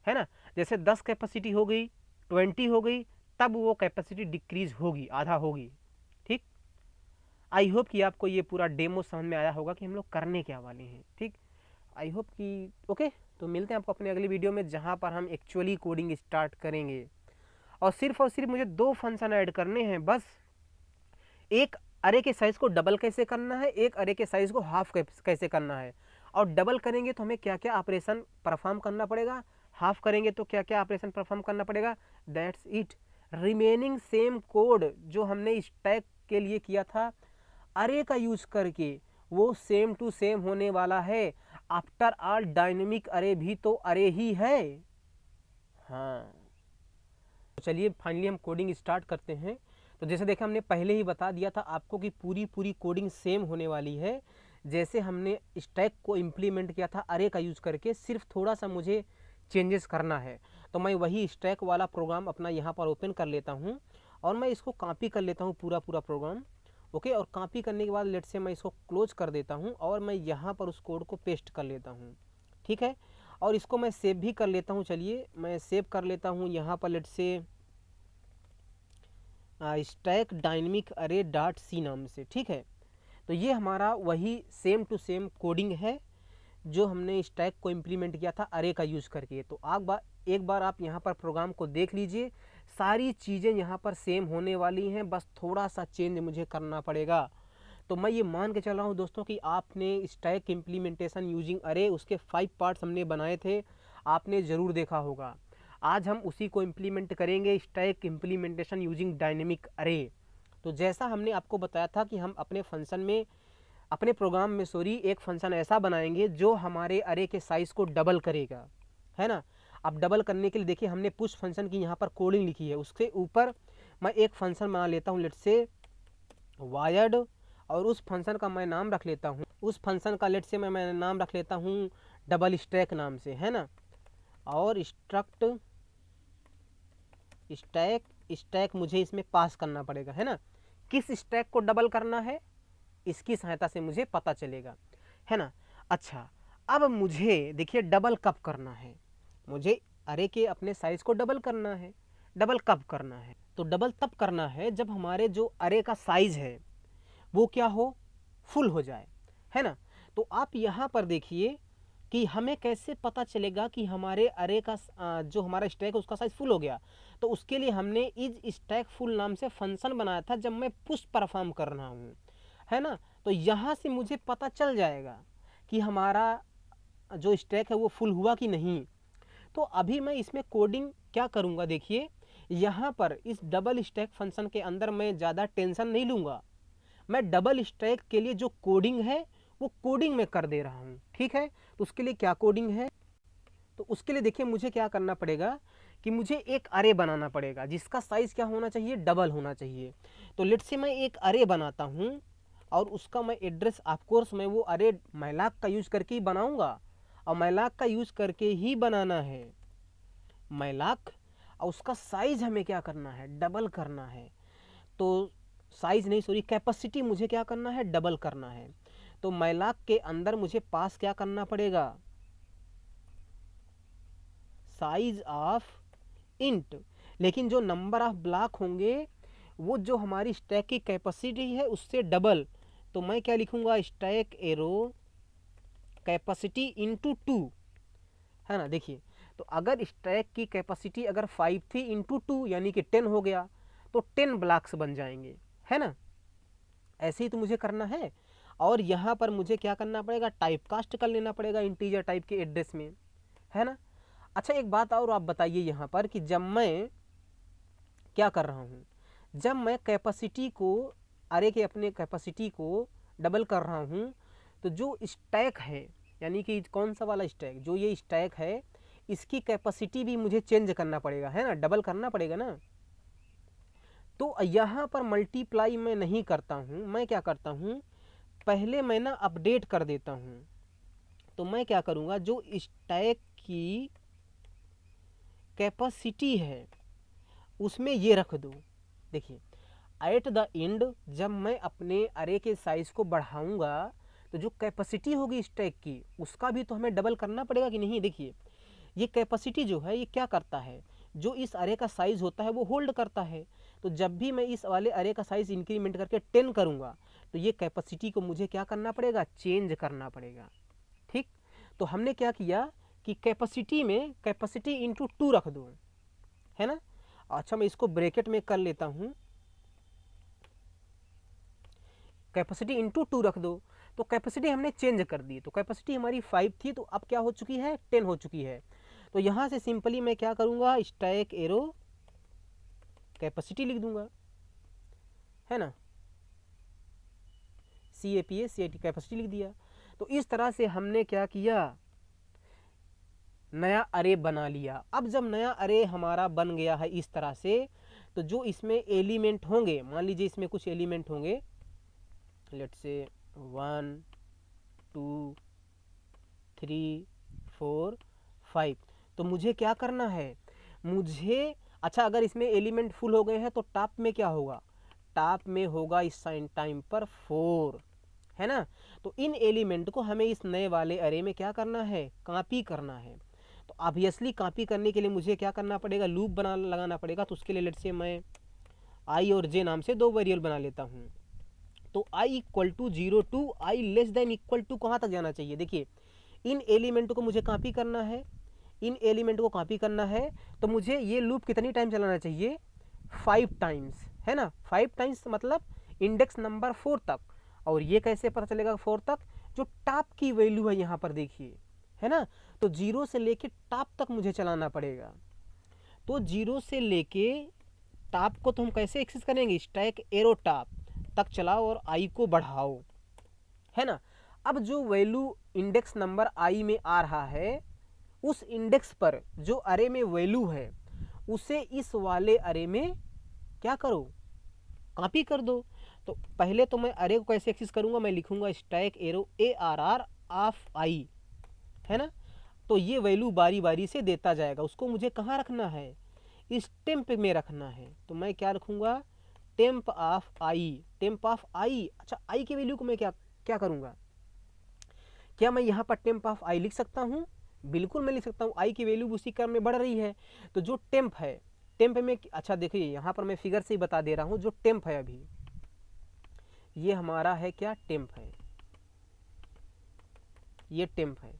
है ना। जैसे 10 कैपेसिटी हो गई, 20 हो गई, तब वो कैपेसिटी डिक्रीज होगी, आधा होगी। ठीक, आई होप कि आपको ये पूरा डेमो समझ में आया होगा कि हम लोग करने क्या वाले हैं। ठीक, आई होप कि ओके। तो मिलते हैं आपको अपने अगली वीडियो में, जहाँ पर हम एक्चुअली कोडिंग स्टार्ट करेंगे। और सिर्फ मुझे 2 फंक्शन ऐड करने हैं बस। एक अरे के साइज को डबल कैसे करना है, एक अरे के साइज को हाफ कैसे करना है। और डबल करेंगे तो हमें क्या क्या ऑपरेशन परफॉर्म करना पड़ेगा, हाफ करेंगे तो क्या क्या ऑपरेशन परफॉर्म करना पड़ेगा। That's it. Remaining same code जो हमने स्टैक के लिए किया था अरे का यूज करके, वो सेम टू सेम होने वाला है। आफ्टर ऑल डायनेमिक अरे भी तो अरे ही है। हाँ, तो चलिए फाइनली हम कोडिंग स्टार्ट करते हैं। तो जैसे देखा हमने पहले ही बता दिया था आपको कि पूरी कोडिंग सेम होने वाली है जैसे हमने स्टैक को इम्प्लीमेंट किया था अरे का यूज़ करके, सिर्फ थोड़ा सा मुझे चेंजेस करना है। तो मैं वही स्टैक वाला प्रोग्राम अपना यहाँ पर ओपन कर लेता हूँ और मैं इसको कॉपी कर लेता हूँ पूरा प्रोग्राम। ओके, और कॉपी करने के बाद लेट से मैं इसको क्लोज कर देता हूँ और मैं यहाँ पर उस कोड को पेस्ट कर लेता हूँ। ठीक है, और इसको मैं सेव भी कर लेता हूँ। चलिए मैं सेव कर लेता हूँ यहाँ पर लेट से स्टैक डायनेमिक अरे डॉट सी नाम से। ठीक है, तो ये हमारा वही सेम टू सेम कोडिंग है जो हमने स्टैक को इम्प्लीमेंट किया था अरे का यूज़ करके। तो एक बार आप यहाँ पर प्रोग्राम को देख लीजिए, सारी चीज़ें यहाँ पर सेम होने वाली हैं, बस थोड़ा सा चेंज मुझे करना पड़ेगा। तो मैं ये मान के चल रहा हूँ दोस्तों कि आपने स्टैक इम्प्लीमेंटेशन यूजिंग अरे उसके 5 पार्ट्स हमने बनाए थे, आपने ज़रूर देखा होगा। आज हम उसी को इम्प्लीमेंट करेंगे, स्टैक इम्प्लीमेंटेशन यूजिंग डायनेमिक अरे। तो जैसा हमने आपको बताया था कि हम अपने प्रोग्राम में एक फंक्शन ऐसा बनाएंगे जो हमारे अरे के साइज को डबल करेगा, है ना। अब डबल करने के लिए देखिए हमने पुश फंक्शन की यहाँ पर कोडिंग लिखी है, उसके ऊपर मैं एक फंक्शन बना लेता हूँ लेट से वायर्ड, और उस फंक्शन का मैं नाम रख लेता हूँ, उस फंक्शन का लेट से मैं नाम रख लेता हूँ डबल स्टैक नाम से, है ना। और स्ट्रक्ट स्टैक मुझे इसमें पास करना पड़ेगा, है ना। किस स्टैक को डबल करना है इसकी सहायता से मुझे पता चलेगा, है ना। अच्छा, अब मुझे देखिए डबल कब करना है, मुझे अरे के अपने साइज को डबल करना है। डबल कब करना है, तो डबल तब करना है जब हमारे जो अरे का साइज है वो क्या हो, फुल हो जाए, है ना। तो आप यहाँ पर देखिए कि हमें कैसे पता चलेगा कि हमारे अरे का जो हमारा स्टैक है उसका साइज फुल हो गया। तो उसके लिए हमने इज स्टैक फुल नाम से फंक्शन बनाया था जब मैं पुश परफॉर्म कर रहा हूँ, है ना। तो यहाँ से मुझे पता चल जाएगा कि हमारा जो स्टैक है वो फुल हुआ कि नहीं। तो अभी मैं इसमें कोडिंग क्या करूँगा, देखिए यहाँ पर इस डबल स्टैक फंक्शन के अंदर मैं ज़्यादा टेंशन नहीं लूँगा। मैं डबल स्टैक के लिए जो कोडिंग है वो कोडिंग में कर दे रहा हूँ। ठीक है, तो उसके लिए क्या कोडिंग है, तो उसके लिए देखिए मुझे क्या करना पड़ेगा कि मुझे एक अरे बनाना पड़ेगा जिसका साइज़ क्या होना चाहिए, डबल होना चाहिए। तो लेट से मैं एक अरे बनाता हूँ और उसका मैं एड्रेस ऑफकोर्स मैं वो अरे मैलाक का यूज़ करके ही बनाऊँगा, और मैलाक का यूज़ करके ही बनाना है मैलाक। और उसका साइज़ हमें क्या करना है, डबल करना है। तो साइज़ नहीं सॉरी कैपेसिटी मुझे क्या करना है, डबल करना है। तो मैलाक के अंदर मुझे पास क्या करना पड़ेगा, साइज ऑफ इंट। लेकिन जो नंबर ऑफ ब्लॉक होंगे वो जो हमारी स्टैक की कैपेसिटी है उससे डबल। तो मैं क्या लिखूंगा, स्टैक एरो कैपेसिटी इंटू 2, है ना। देखिए तो अगर स्टैक की कैपेसिटी अगर 5 थी इंटू 2 यानी कि 10 हो गया, तो 10 ब्लॉक्स बन जाएंगे, है ना। ऐसे ही तो मुझे करना है। और यहाँ पर मुझे क्या करना पड़ेगा, टाइप कास्ट कर लेना पड़ेगा इंटीजर टाइप के एड्रेस में, है ना। अच्छा एक बात और आप बताइए यहाँ पर कि जब मैं क्या कर रहा हूँ, जब मैं कैपेसिटी को अरे के अपने कैपेसिटी को डबल कर रहा हूँ, तो जो स्टैक है, यानी कि कौन सा वाला स्टैक, जो ये स्टैक है, इसकी कैपेसिटी भी मुझे चेंज करना पड़ेगा, है ना, डबल करना पड़ेगा ना। तो यहाँ पर मल्टीप्लाई मैं नहीं करता हूँ, मैं क्या करता हूँ, पहले मैं ना अपडेट कर देता हूँ। तो मैं क्या करूँगा, जो स्टैक की कैपेसिटी है उसमें ये रख दो। देखिए एट द एंड जब मैं अपने अरे के साइज को बढ़ाऊंगा तो जो कैपेसिटी होगी स्टैक की उसका भी तो हमें डबल करना पड़ेगा कि नहीं। देखिए ये कैपेसिटी जो है ये क्या करता है, जो इस अरे का साइज होता है वो होल्ड करता है। तो जब भी मैं इस वाले अरे का साइज इंक्रीमेंट करके 10 करूंगा तो ये कैपेसिटी को मुझे क्या करना पड़ेगा, चेंज करना पड़ेगा। ठीक, तो हमने क्या किया कि कैपेसिटी में कैपेसिटी इंटू 2 रख दो, है ना। अच्छा मैं इसको ब्रैकेट में कर लेता हूँ, कैपेसिटी इंटू 2 रख दो। तो कैपेसिटी हमने चेंज कर दी, तो कैपेसिटी हमारी 5 थी तो अब क्या हो चुकी है, 10 हो चुकी है। तो यहाँ से सिंपली मैं क्या करूँगा, स्टैक एरो कैपेसिटी लिख दूंगा, है ना, CAPA कैपेसिटी लिख दिया। तो इस तरह से हमने क्या किया, नया अरे बना लिया। अब जब नया अरे हमारा बन गया है इस तरह से, तो जो इसमें एलिमेंट होंगे, मान लीजिए इसमें कुछ एलिमेंट होंगे, लेट्स से 1 2 3 4 5। तो मुझे क्या करना है, मुझे अच्छा अगर इसमें एलिमेंट फुल हो गए हैं तो टॉप में क्या होगा, टॉप में होगा इस साइन टाइम पर 4, है ना। तो इन एलिमेंट को हमें इस नए वाले अरे में क्या करना है, कॉपी करना है। तो ऑब्वियसली कॉपी करने के लिए मुझे क्या करना पड़ेगा, लूप बना लगाना पड़ेगा। तो उसके लिए लेट्स से मैं आई और जे नाम से 2 वेरिएबल बना लेता हूँ। तो i equal to 0 to I less than equal to कहाँ तक जाना चाहिए। देखिए इन एलिमेंट को मुझे कॉपी करना है, इन एलिमेंट को कॉपी करना है, तो मुझे ये लूप कितनी टाइम चलाना चाहिए, 5 टाइम्स, है ना। 5 टाइम्स मतलब इंडेक्स नंबर 4 तक। और ये कैसे पता चलेगा 4 तक, जो टॉप की वैल्यू है यहाँ पर देखिए, है ना। तो 0 से लेके टॉप तक मुझे चलाना पड़ेगा। तो 0 से लेके टॉप को तो हम कैसे एक्सेस करेंगे, स्टैक एरो टॉप तक चलाओ और आई को बढ़ाओ, है ना। अब जो वैल्यू इंडेक्स नंबर आई में आ रहा है, उस इंडेक्स पर जो अरे में वैल्यू है उसे इस वाले अरे में क्या करो, कॉपी कर दो। तो पहले तो मैं अरे को कैसे एक्सेस करूंगा, मैं लिखूंगा स्टैक एरो ARR ऑफ आई, है ना। तो ये वैल्यू बारी बारी से देता जाएगा, उसको मुझे कहाँ रखना है, इस टेम्प में रखना है। तो मैं क्या रखूंगा, temp of I, temp of I. अच्छा आई की वैल्यू को मैं क्या क्या करूंगा, क्या मैं यहाँ पर टेम्प ऑफ आई लिख सकता हूँ, बिल्कुल मैं लिख सकता हूँ। आई की वैल्यू उसी क्रम में बढ़ रही है। तो जो टेम्प है, टेम्प में अच्छा देखिए यहाँ पर मैं फिगर से ही बता दे रहा हूँ, जो टेम्प है अभी ये हमारा है क्या, टेम्प है, ये टेम्प है।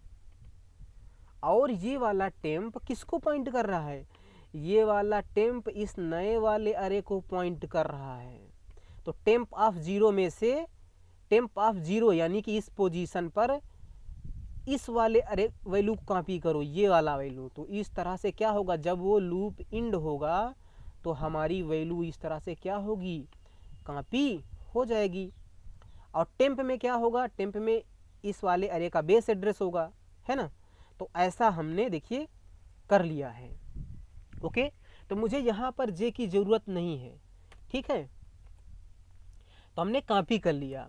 और ये वाला टेम्प किसको पॉइंट कर रहा है, ये वाला टेम्प इस नए वाले अरे को पॉइंट कर रहा है। तो टेम्प ऑफ 0 में से टेम्प ऑफ 0 यानी कि इस पोजीशन पर इस वाले अरे वैल्यू को कॉपी करो, ये वाला वैल्यू। तो इस तरह से क्या होगा, जब वो लूप इंड होगा तो हमारी वैल्यू इस तरह से क्या होगी, कॉपी हो जाएगी। और टेम्प में क्या होगा, टेम्प में इस वाले अरे का बेस एड्रेस होगा, है ना। तो ऐसा हमने देखिए कर लिया है। ओके, तो मुझे यहाँ पर जे की ज़रूरत नहीं है, ठीक है। तो हमने कॉपी कर लिया।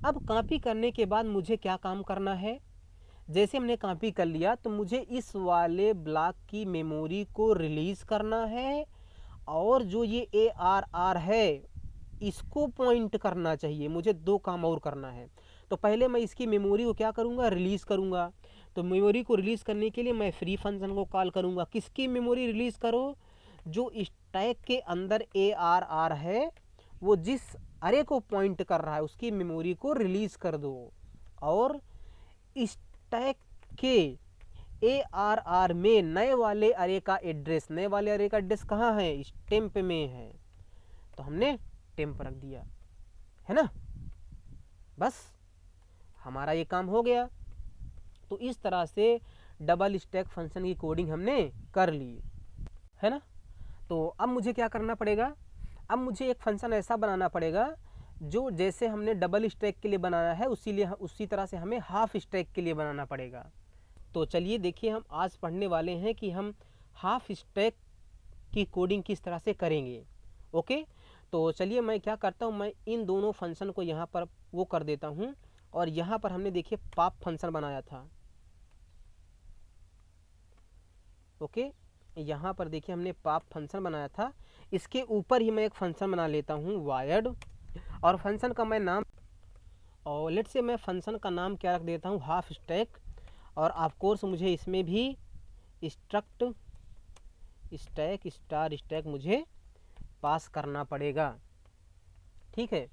अब कॉपी करने के बाद मुझे क्या काम करना है, जैसे हमने कॉपी कर लिया तो मुझे इस वाले ब्लॉक की मेमोरी को रिलीज़ करना है, और जो ये ARR है इसको पॉइंट करना चाहिए। मुझे 2 काम और करना है। तो पहले मैं इसकी मेमोरी को क्या करूँगा, रिलीज़ करूँगा। तो मेमोरी को रिलीज़ करने के लिए मैं फ्री फंक्शन को कॉल करूँगा। किसकी मेमोरी रिलीज़ करो, जो स्टैक के अंदर ARR है वो जिस अरे को पॉइंट कर रहा है उसकी मेमोरी को रिलीज़ कर दो। और स्टैक के ARR में नए वाले अरे का एड्रेस, नए वाले अरे का एड्रेस कहाँ है, इस टेम्प में है। तो हमने टेम्प रख दिया, है ना। बस हमारा ये काम हो गया। तो इस तरह से डबल स्टैक फंक्शन की कोडिंग हमने कर ली, है ना। तो अब मुझे क्या करना पड़ेगा, अब मुझे एक फंक्शन ऐसा बनाना पड़ेगा जो जैसे हमने डबल स्टैक के लिए बनाया है उसी तरह से हमें हाफ स्टैक के लिए बनाना पड़ेगा। तो चलिए देखिए, हम आज पढ़ने वाले हैं कि हम हाफ स्टैक की कोडिंग किस तरह से करेंगे। ओके, तो चलिए मैं क्या करता हूँ, मैं इन दोनों फंक्शन को यहाँ पर वो कर देता हूँ। और यहाँ पर हमने देखिए पॉप फंक्शन बनाया था। ओके, यहाँ पर देखिए हमने पॉप फंक्शन बनाया था, इसके ऊपर ही मैं एक फंक्शन बना लेता हूँ वायर्ड, और फंक्शन का मैं नाम, और लेट से मैं फंक्शन का नाम क्या रख देता हूँ, हाफ स्टैक। और ऑफ कोर्स मुझे इसमें भी स्ट्रक्ट स्टैक स्टार स्टैक मुझे पास करना पड़ेगा। ठीक है,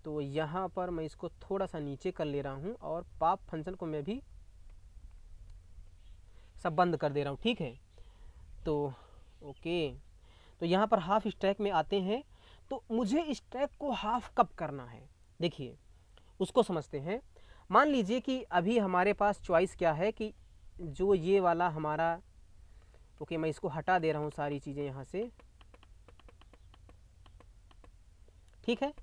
तो यहाँ पर मैं इसको थोड़ा सा नीचे कर ले रहा हूँ और पॉप फंक्शन को मैं भी सब बंद कर दे रहा हूँ। ठीक है, तो ओके, तो यहाँ पर हाफ स्टैक में आते हैं। तो मुझे स्टैक को हाफ कब करना है, देखिए उसको समझते हैं। मान लीजिए कि अभी हमारे पास चॉइस क्या है कि जो ये वाला हमारा, ओके मैं इसको हटा दे रहा हूँ सारी चीज़ें यहाँ से। ठीक है,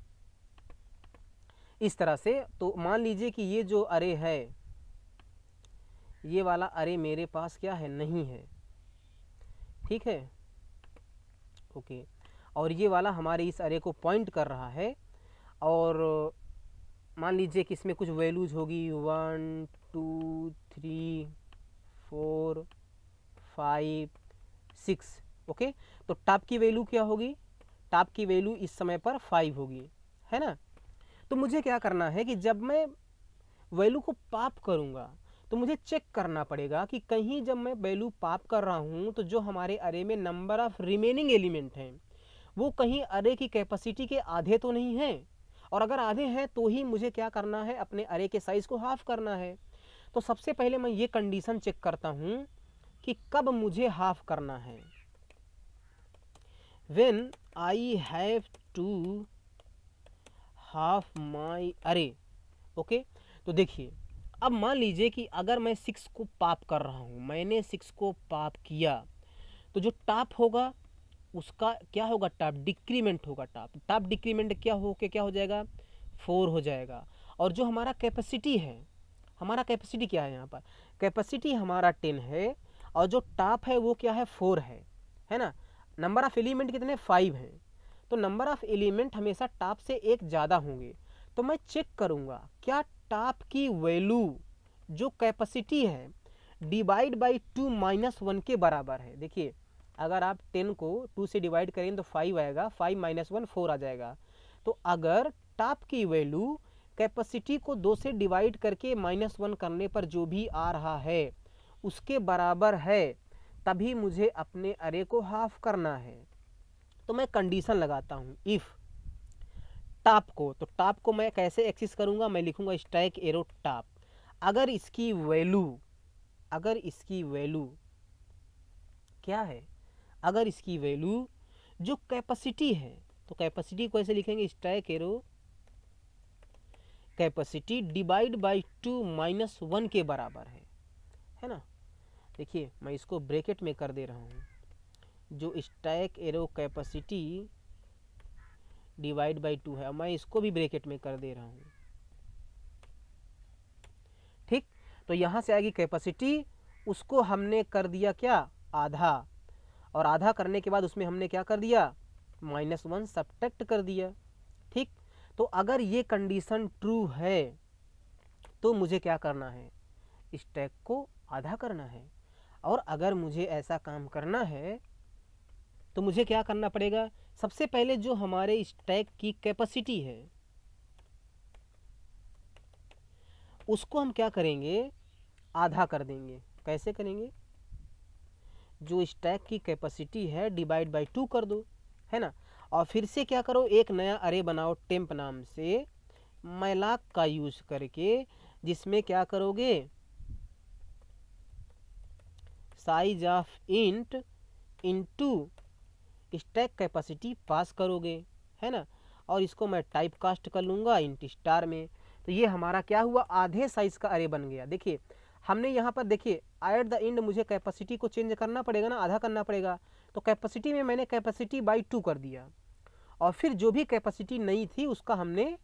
इस तरह से। तो मान लीजिए कि ये जो अरे है, ये वाला अरे मेरे पास क्या है, नहीं है। ठीक है, ओके, और ये वाला हमारे इस अरे को पॉइंट कर रहा है। और मान लीजिए कि इसमें कुछ वैल्यूज होगी 1 2 3 4 5 6। ओके, तो टॉप की वैल्यू क्या होगी, टॉप की वैल्यू इस समय पर 5 होगी, है ना। तो मुझे क्या करना है कि जब मैं वैल्यू को पॉप करूँगा तो मुझे चेक करना पड़ेगा कि कहीं जब मैं वैल्यू पॉप कर रहा हूँ तो जो हमारे अरे में नंबर ऑफ रिमेनिंग एलिमेंट हैं वो कहीं अरे की कैपेसिटी के आधे तो नहीं है। और अगर आधे हैं तो ही मुझे क्या करना है, अपने अरे के साइज को हाफ करना है। तो सबसे पहले मैं ये कंडीशन चेक करता हूँ कि कब मुझे हाफ करना है, when I have to half my अरे। ओके, तो देखिए अब मान लीजिए कि अगर मैं 6 को पॉप कर रहा हूँ, मैंने 6 को पॉप किया, तो जो टॉप होगा उसका क्या होगा, टॉप डिक्रीमेंट होगा। टॉप डिक्रीमेंट क्या हो जाएगा, 4 हो जाएगा। और जो हमारा कैपेसिटी है, हमारा कैपेसिटी क्या है यहाँ पर, कैपेसिटी हमारा 10 है, और जो टॉप है वो क्या है, 4 है ना। नंबर ऑफ एलिमेंट कितने, 5 हैं। तो नंबर ऑफ एलिमेंट हमेशा टॉप से एक ज़्यादा होंगे। तो मैं चेक करूँगा क्या टॉप की वैल्यू जो कैपेसिटी है डिवाइड बाई 2 माइनस 1 के बराबर है। देखिए अगर आप 10 को 2 से डिवाइड करें तो 5 आएगा, 5 माइनस 1 4 आ जाएगा। तो अगर टॉप की वैल्यू कैपेसिटी को 2 से डिवाइड करके -1 करने पर जो भी आ रहा है उसके बराबर है, तभी मुझे अपने अरे को हाफ करना है। तो मैं कंडीशन लगाता हूँ इफ़ टॉप को, तो टॉप को मैं कैसे एक्सेस करूँगा, मैं लिखूँगा स्टैक एरो टॉप। अगर इसकी वैल्यू क्या है, अगर इसकी वैल्यू जो कैपेसिटी है, तो कैपेसिटी को ऐसे लिखेंगे stack arrow capacity divide by 2 minus 1 के बराबर है ना। देखिए मैं इसको ब्रैकेट में कर दे रहा हूँ, जो stack arrow capacity divide by 2 है, मैं इसको भी ब्रैकेट में कर दे रहा हूँ। ठीक, तो यहाँ से आएगी कैपेसिटी, उसको हमने कर दिया क्या, आधा, और आधा करने के बाद उसमें हमने क्या कर दिया, -1 सब्ट्रैक्ट कर दिया। ठीक, तो अगर ये कंडीशन ट्रू है तो मुझे क्या करना है, स्टैक को आधा करना है। और अगर मुझे ऐसा काम करना है तो मुझे क्या करना पड़ेगा, सबसे पहले जो हमारे स्टैक की कैपेसिटी है उसको हम क्या करेंगे, आधा कर देंगे। कैसे करेंगे, जो स्टैक की कैपेसिटी है डिवाइड बाई 2 कर दो, है ना। और फिर से क्या करो, एक नया अरे बनाओ टेम्प नाम से, मैलाक का यूज करके, जिसमें क्या करोगे, size of int into stack capacity pass करोगे, है ना। और इसको मैं टाइप कास्ट कर लूँगा इंट स्टार में। तो ये हमारा क्या हुआ, आधे साइज का अरे बन गया। देखिए हमने यहाँ पर देखिए एट द एंड मुझे कैपेसिटी को चेंज करना पड़ेगा ना, आधा करना पड़ेगा। तो कैपेसिटी में मैंने कैपेसिटी बाई 2 कर दिया, और फिर जो भी कैपेसिटी नई थी उसका हमने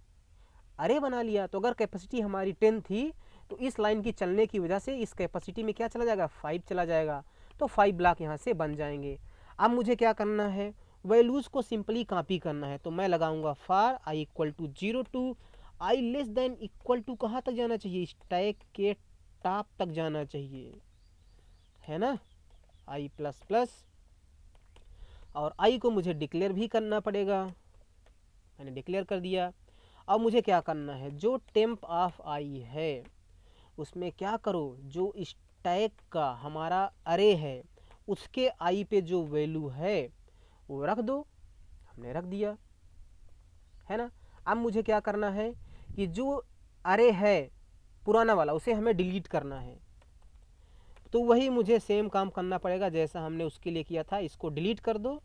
अरे बना लिया। तो अगर कैपेसिटी हमारी 10 थी तो इस लाइन की चलने की वजह से इस कैपेसिटी में क्या चला जाएगा, 5 चला जाएगा। तो 5 ब्लॉक यहाँ से बन जाएंगे। अब मुझे क्या करना है, वैल्यूज़ को सिंपली कॉपी करना है। तो मैं लगाऊंगा for I equal to 0 to I less than equal to कहाँ तक जाना चाहिए, स्टैक के टॉप तक जाना चाहिए, है ना, आई प्लस प्लस। और आई को मुझे डिक्लेयर भी करना पड़ेगा, मैंने डिक्लेयर कर दिया। अब मुझे क्या करना है, जो टेम्प ऑफ आई है उसमें क्या करो, जो स्टैक का हमारा अरे है उसके आई पे जो वैल्यू है वो रख दो। हमने रख दिया, है ना। अब मुझे क्या करना है कि जो अरे है पुराना वाला उसे हमें डिलीट करना है। तो वही मुझे सेम काम करना पड़ेगा जैसा हमने उसके लिए किया था। इसको डिलीट कर दो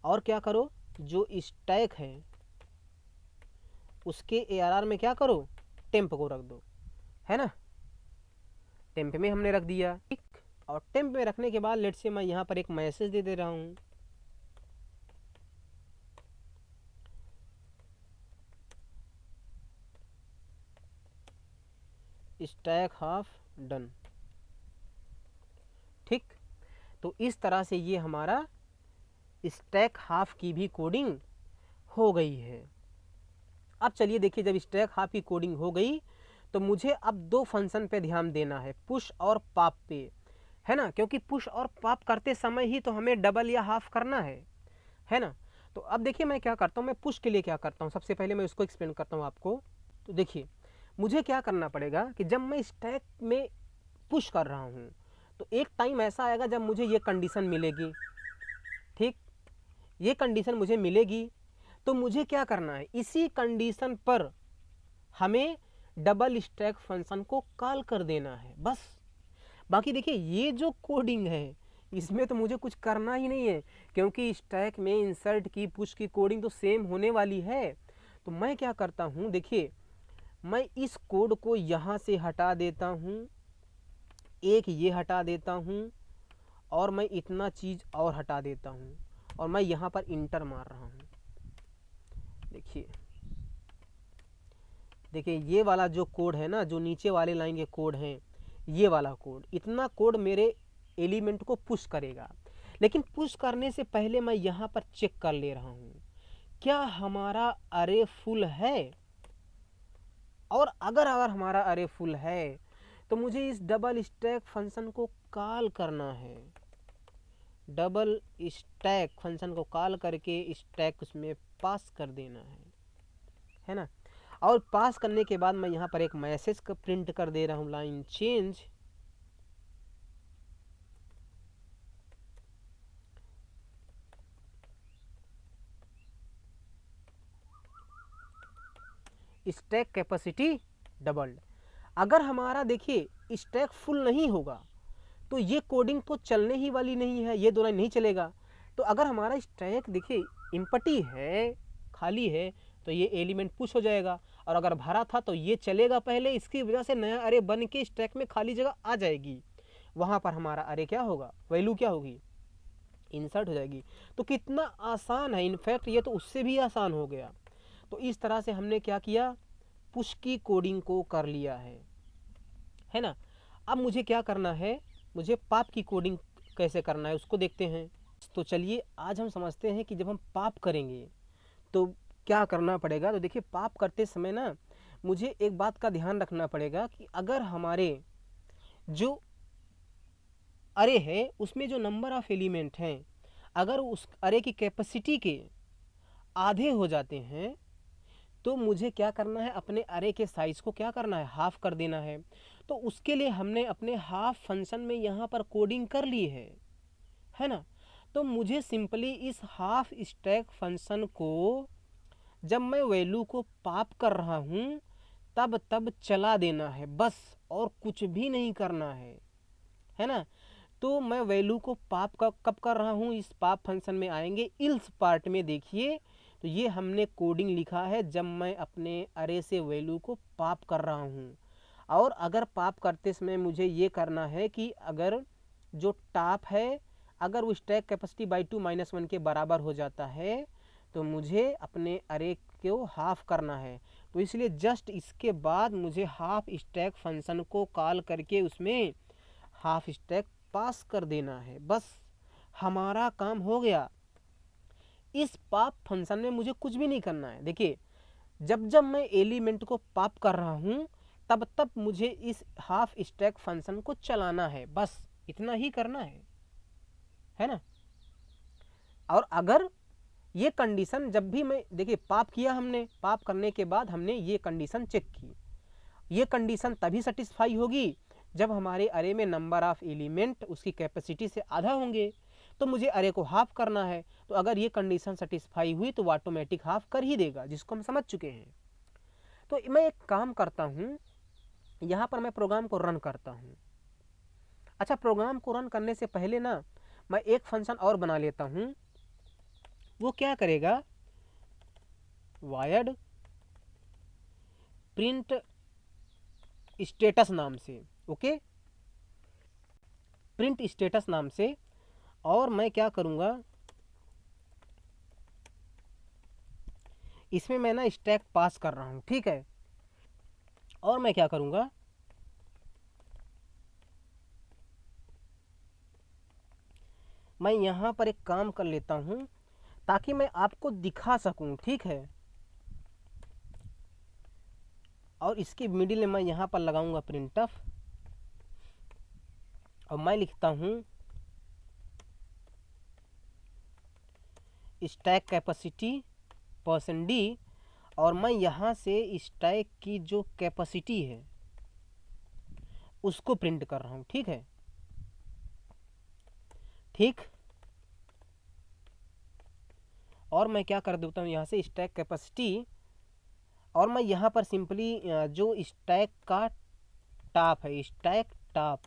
और क्या करो, जो स्टैक है उसके ARR में क्या करो, टेम्प को रख दो, है ना। टेम्प में हमने रख दिया, ठीक। और टेम्प में रखने के बाद लेट से मैं यहाँ पर एक मैसेज दे रहा हूँ, स्टैक हाफ डन, ठीक। तो इस तरह से ये हमारा स्टैक हाफ की भी कोडिंग हो गई है। अब चलिए देखिए, जब स्टैक हाफ की कोडिंग हो गई तो मुझे अब दो फंक्शन पे ध्यान देना है, पुश और पॉप पे, है ना। क्योंकि पुश और पॉप करते समय ही तो हमें डबल या हाफ करना है ना। तो अब देखिए मैं क्या करता हूँ, मैं पुश के लिए क्या करता हूँ, सबसे पहले मैं उसको एक्सप्लेन करता हूँ आपको। तो देखिए मुझे क्या करना पड़ेगा कि जब मैं स्टैक में पुश कर रहा हूँ तो एक टाइम ऐसा आएगा जब मुझे ये कंडीशन मिलेगी, ठीक। ये कंडीशन मुझे मिलेगी तो मुझे क्या करना है, इसी कंडीशन पर हमें डबल स्टैक फंक्शन को कॉल कर देना है, बस। बाकी देखिए ये जो कोडिंग है इसमें तो मुझे कुछ करना ही नहीं है, क्योंकि स्टैक में इंसर्ट की पुश की कोडिंग तो सेम होने वाली है। तो मैं क्या करता हूँ, देखिए मैं इस कोड को यहाँ से हटा देता हूँ, एक ये हटा देता हूँ और मैं इतना चीज़ और हटा देता हूँ और मैं यहाँ पर इंटर मार रहा हूँ। देखिए देखिए ये वाला जो कोड है ना, जो नीचे वाले लाइन के कोड हैं, ये वाला कोड, इतना कोड मेरे एलिमेंट को पुश करेगा। लेकिन पुश करने से पहले मैं यहाँ पर चेक कर ले रहा हूँ क्या हमारा अरे फुल है, और अगर हमारा अरे फुल है तो मुझे इस डबल स्टैक फंक्शन को कॉल करना है। डबल स्टैक फंक्शन को कॉल करके स्टैक उसमें पास कर देना है ना। और पास करने के बाद मैं यहाँ पर एक मैसेज का प्रिंट कर दे रहा हूँ, line change stack capacity doubled. अगर हमारा देखिए स्टैक फुल नहीं होगा तो ये कोडिंग तो चलने ही वाली नहीं है, ये दो लाइन नहीं चलेगा। तो अगर हमारा स्टैक देखिए इम्पटी है, खाली है, तो ये एलिमेंट पुश हो जाएगा, और अगर भरा था तो ये चलेगा पहले, इसकी वजह से नया अरे बन के स्टैक में खाली जगह आ जाएगी, वहाँ पर हमारा अरे क्या होगा, वैल्यू क्या होगी, इंसर्ट हो जाएगी। तो कितना आसान है, इनफैक्ट ये तो उससे भी आसान हो गया। तो इस तरह से हमने क्या किया, पुश की कोडिंग को कर लिया है ना। अब मुझे क्या करना है, मुझे पॉप की कोडिंग कैसे करना है उसको देखते हैं। तो चलिए आज हम समझते हैं कि जब हम पॉप करेंगे तो क्या करना पड़ेगा। तो देखिए पॉप करते समय ना मुझे एक बात का ध्यान रखना पड़ेगा कि अगर हमारे जो अरे है उसमें जो नंबर ऑफ एलिमेंट हैं अगर उस अरे की कैपेसिटी के आधे हो जाते हैं तो मुझे क्या करना है, अपने अरे के साइज को क्या करना है, हाफ कर देना है। तो उसके लिए हमने अपने हाफ फंक्शन में यहाँ पर कोडिंग कर ली है ना। तो मुझे सिंपली इस हाफ स्टैक फंक्शन को जब मैं वैल्यू को पॉप कर रहा हूँ तब चला देना है बस, और कुछ भी नहीं करना है ना। तो मैं वैल्यू को पॉप कब कर रहा हूँ, इस पॉप फंक्शन में आएंगे इल्स पार्ट में। देखिए तो ये हमने कोडिंग लिखा है जब मैं अपने अरे से वैल्यू को पॉप कर रहा हूँ। और अगर पॉप करते समय मुझे ये करना है कि अगर जो टॉप है अगर वो स्टैक कैपेसिटी बाई 2 माइनस 1 के बराबर हो जाता है तो मुझे अपने अरे को हाफ करना है। तो इसलिए जस्ट इसके बाद मुझे हाफ स्टैक फंक्शन को कॉल करके उसमें हाफ स्टैक पास कर देना है, बस हमारा काम हो गया। इस पॉप फंक्शन में मुझे कुछ भी नहीं करना है। देखिए जब जब मैं एलिमेंट को पॉप कर रहा हूँ तब तब मुझे इस हाफ स्टैक फंक्शन को चलाना है, बस इतना ही करना है ना। और अगर ये कंडीशन जब भी मैं, देखिए पॉप किया हमने, पॉप करने के बाद हमने ये कंडीशन चेक की, ये कंडीशन तभी सेटिस्फाई होगी जब हमारे अरे में नंबर ऑफ एलिमेंट उसकी कैपेसिटी से आधा होंगे, तो मुझे अरे को हाफ करना है। तो अगर ये कंडीशन सेटिस्फाई हुई तो वो ऑटोमेटिक हाफ कर ही देगा, जिसको हम समझ चुके हैं। तो मैं एक काम करता हूँ, यहाँ पर मैं प्रोग्राम को रन करता हूँ। अच्छा, प्रोग्राम को रन करने से पहले ना मैं एक फंक्शन और बना लेता हूँ। वो क्या करेगा, वायर्ड प्रिंट स्टेटस नाम से, ओके, प्रिंट स्टेटस नाम से। और मैं क्या करूँगा, इसमें मैं ना स्टैक पास कर रहा हूँ, ठीक है। और मैं क्या करूँगा, मैं यहाँ पर एक काम कर लेता हूँ ताकि मैं आपको दिखा सकूँ, ठीक है। और इसके मिडिल में मैं यहाँ पर लगाऊंगा प्रिंटफ, और मैं लिखता हूँ स्टैक कैपेसिटी %d, और मैं यहाँ से स्टैक की जो कैपेसिटी है उसको प्रिंट कर रहा हूँ, ठीक है, ठीक। और मैं क्या कर देता हूँ यहाँ से स्टैक कैपेसिटी, और मैं यहाँ पर सिंपली जो स्टैक का टॉप है, स्टैक टॉप,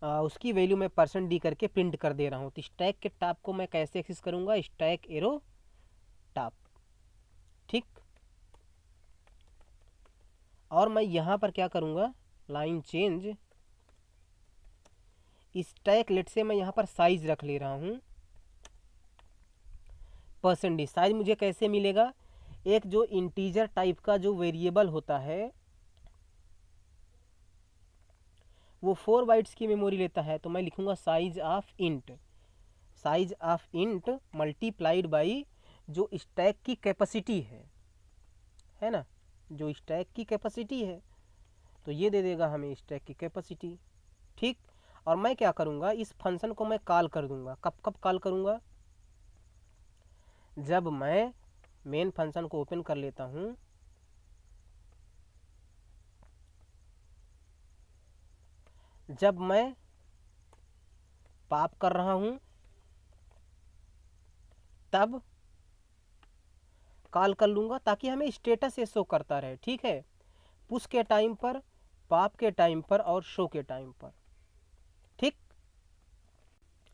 उसकी वैल्यू मैं %d करके प्रिंट कर दे रहा हूँ। तो स्टैक के टॉप को मैं कैसे एक्सेस करूँगा, स्टैक एरो टॉप, ठीक। और मैं यहाँ पर क्या करूँगा, लाइन चेंज स्टैक, लेट से मैं यहाँ पर साइज रख ले रहा हूँ %d। साइज मुझे कैसे मिलेगा, एक जो इंटीजर टाइप का जो वेरिएबल होता है वो 4 बाइट्स की मेमोरी लेता है। तो मैं लिखूँगा size of int, size of int multiplied by जो स्टैक की कैपेसिटी है ना, जो स्टैक की कैपेसिटी है, तो ये दे देगा हमें स्टैक की कैपेसिटी, ठीक। और मैं क्या करूँगा, इस फंक्शन को मैं कॉल कर दूँगा। कब कब कॉल करूँगा, जब मैं मेन फंक्शन को ओपन कर लेता हूँ, जब मैं पॉप कर रहा हूँ तब कॉल कर लूँगा, ताकि हमें स्टेटस से शो करता रहे, ठीक है, पुश के टाइम पर, पॉप के टाइम पर और शो के टाइम पर, ठीक।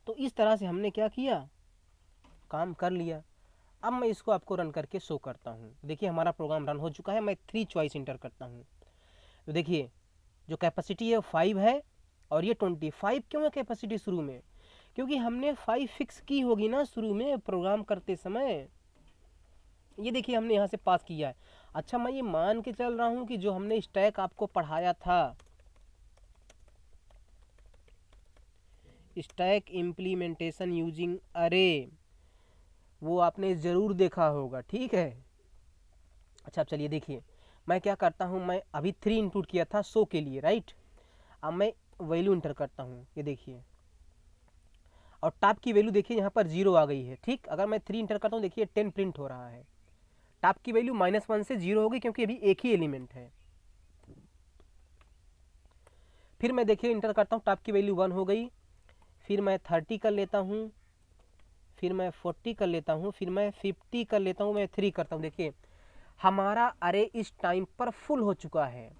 तो इस तरह से हमने क्या किया, काम कर लिया। अब मैं इसको आपको रन करके शो करता हूँ। देखिए हमारा प्रोग्राम रन हो चुका है। मैं 3 चॉइस इंटर करता हूँ, तो देखिए जो कैपेसिटी है 5 है, और ये 25 क्यों है कैपेसिटी शुरू में, क्योंकि हमने 5 फिक्स की होगी ना शुरू में प्रोग्राम करते समय। ये देखिए हमने यहाँ से पास किया है। अच्छा, मैं ये मान के चल रहा हूँ कि जो हमने स्टैक आपको पढ़ाया था, स्टैक इम्प्लीमेंटेशन यूजिंग अरे, वो आपने ज़रूर देखा होगा, ठीक है। अच्छा अब चलिए देखिए मैं क्या करता हूँ, मैं अभी 3 इनपुट किया था शो के लिए, राइट। अब मैं वैल्यू इंटर करता हूँ, ये देखिए, और टॉप की वैल्यू देखिए यहाँ पर 0 आ गई है, ठीक। अगर मैं 3 इंटर करता हूँ, देखिए 10 प्रिंट हो रहा है। टॉप की वैल्यू -1 से 0 होगी क्योंकि अभी एक ही एलिमेंट है। फिर मैं देखिए इंटर करता हूँ, टॉप की वैल्यू 1 हो गई, फिर मैं 30 कर लेता हूँ, फिर मैं 40 कर लेता हूँ, फिर मैं 50 कर लेता हूँ, मैं 3 करता हूँ। देखिए हमारा अरे इस टाइम पर फुल हो चुका है,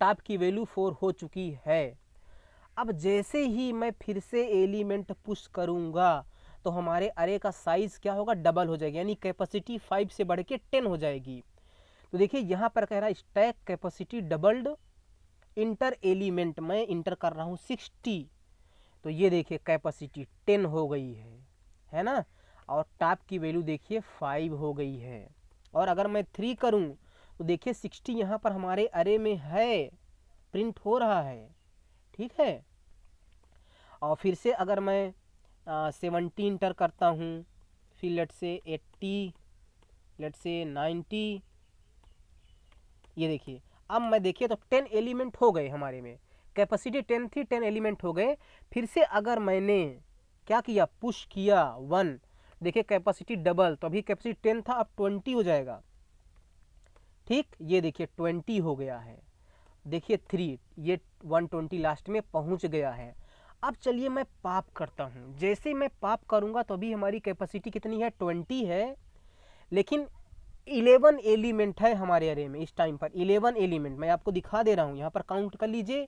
टॉप की वैल्यू 4 हो चुकी है। अब जैसे ही मैं फिर से एलिमेंट पुश करूँगा तो हमारे अरे का साइज़ क्या होगा, डबल हो जाएगी, यानी कैपेसिटी 5 से बढ़ के 10 हो जाएगी। तो देखिए यहाँ पर कह रहा है stack capacity doubled, inter element, मैं इंटर कर रहा हूँ 60। तो ये देखिए कैपेसिटी 10 हो गई है ना। और टॉप की वैल्यू देखिए 5 हो गई है। और अगर मैं 3 करूं तो देखिए 60 यहाँ पर हमारे अरे में है, प्रिंट हो रहा है, ठीक है। और फिर से अगर मैं 70 इंटर करता हूँ, फिर लेट से 80, लेट से 90, ये देखिए अब मैं देखिए तो 10 एलिमेंट हो गए हमारे में, कैपेसिटी 10 थी, 10 एलिमेंट हो गए। फिर से अगर मैंने क्या किया, पुश किया 1, देखिए कैपेसिटी डबल, तो अभी कैपेसिटी 10 था, अब 20 हो जाएगा, ठीक। ये देखिए 20 हो गया है, देखिए 3, ये 120 लास्ट में पहुंच गया है। अब चलिए मैं पाप करता हूं, जैसे मैं पाप करूंगा तो अभी हमारी कैपेसिटी कितनी है, 20 है, लेकिन 11 एलिमेंट है हमारे अरे में इस टाइम पर। 11 एलिमेंट मैं आपको दिखा दे रहा हूँ, यहाँ पर काउंट कर लीजिए,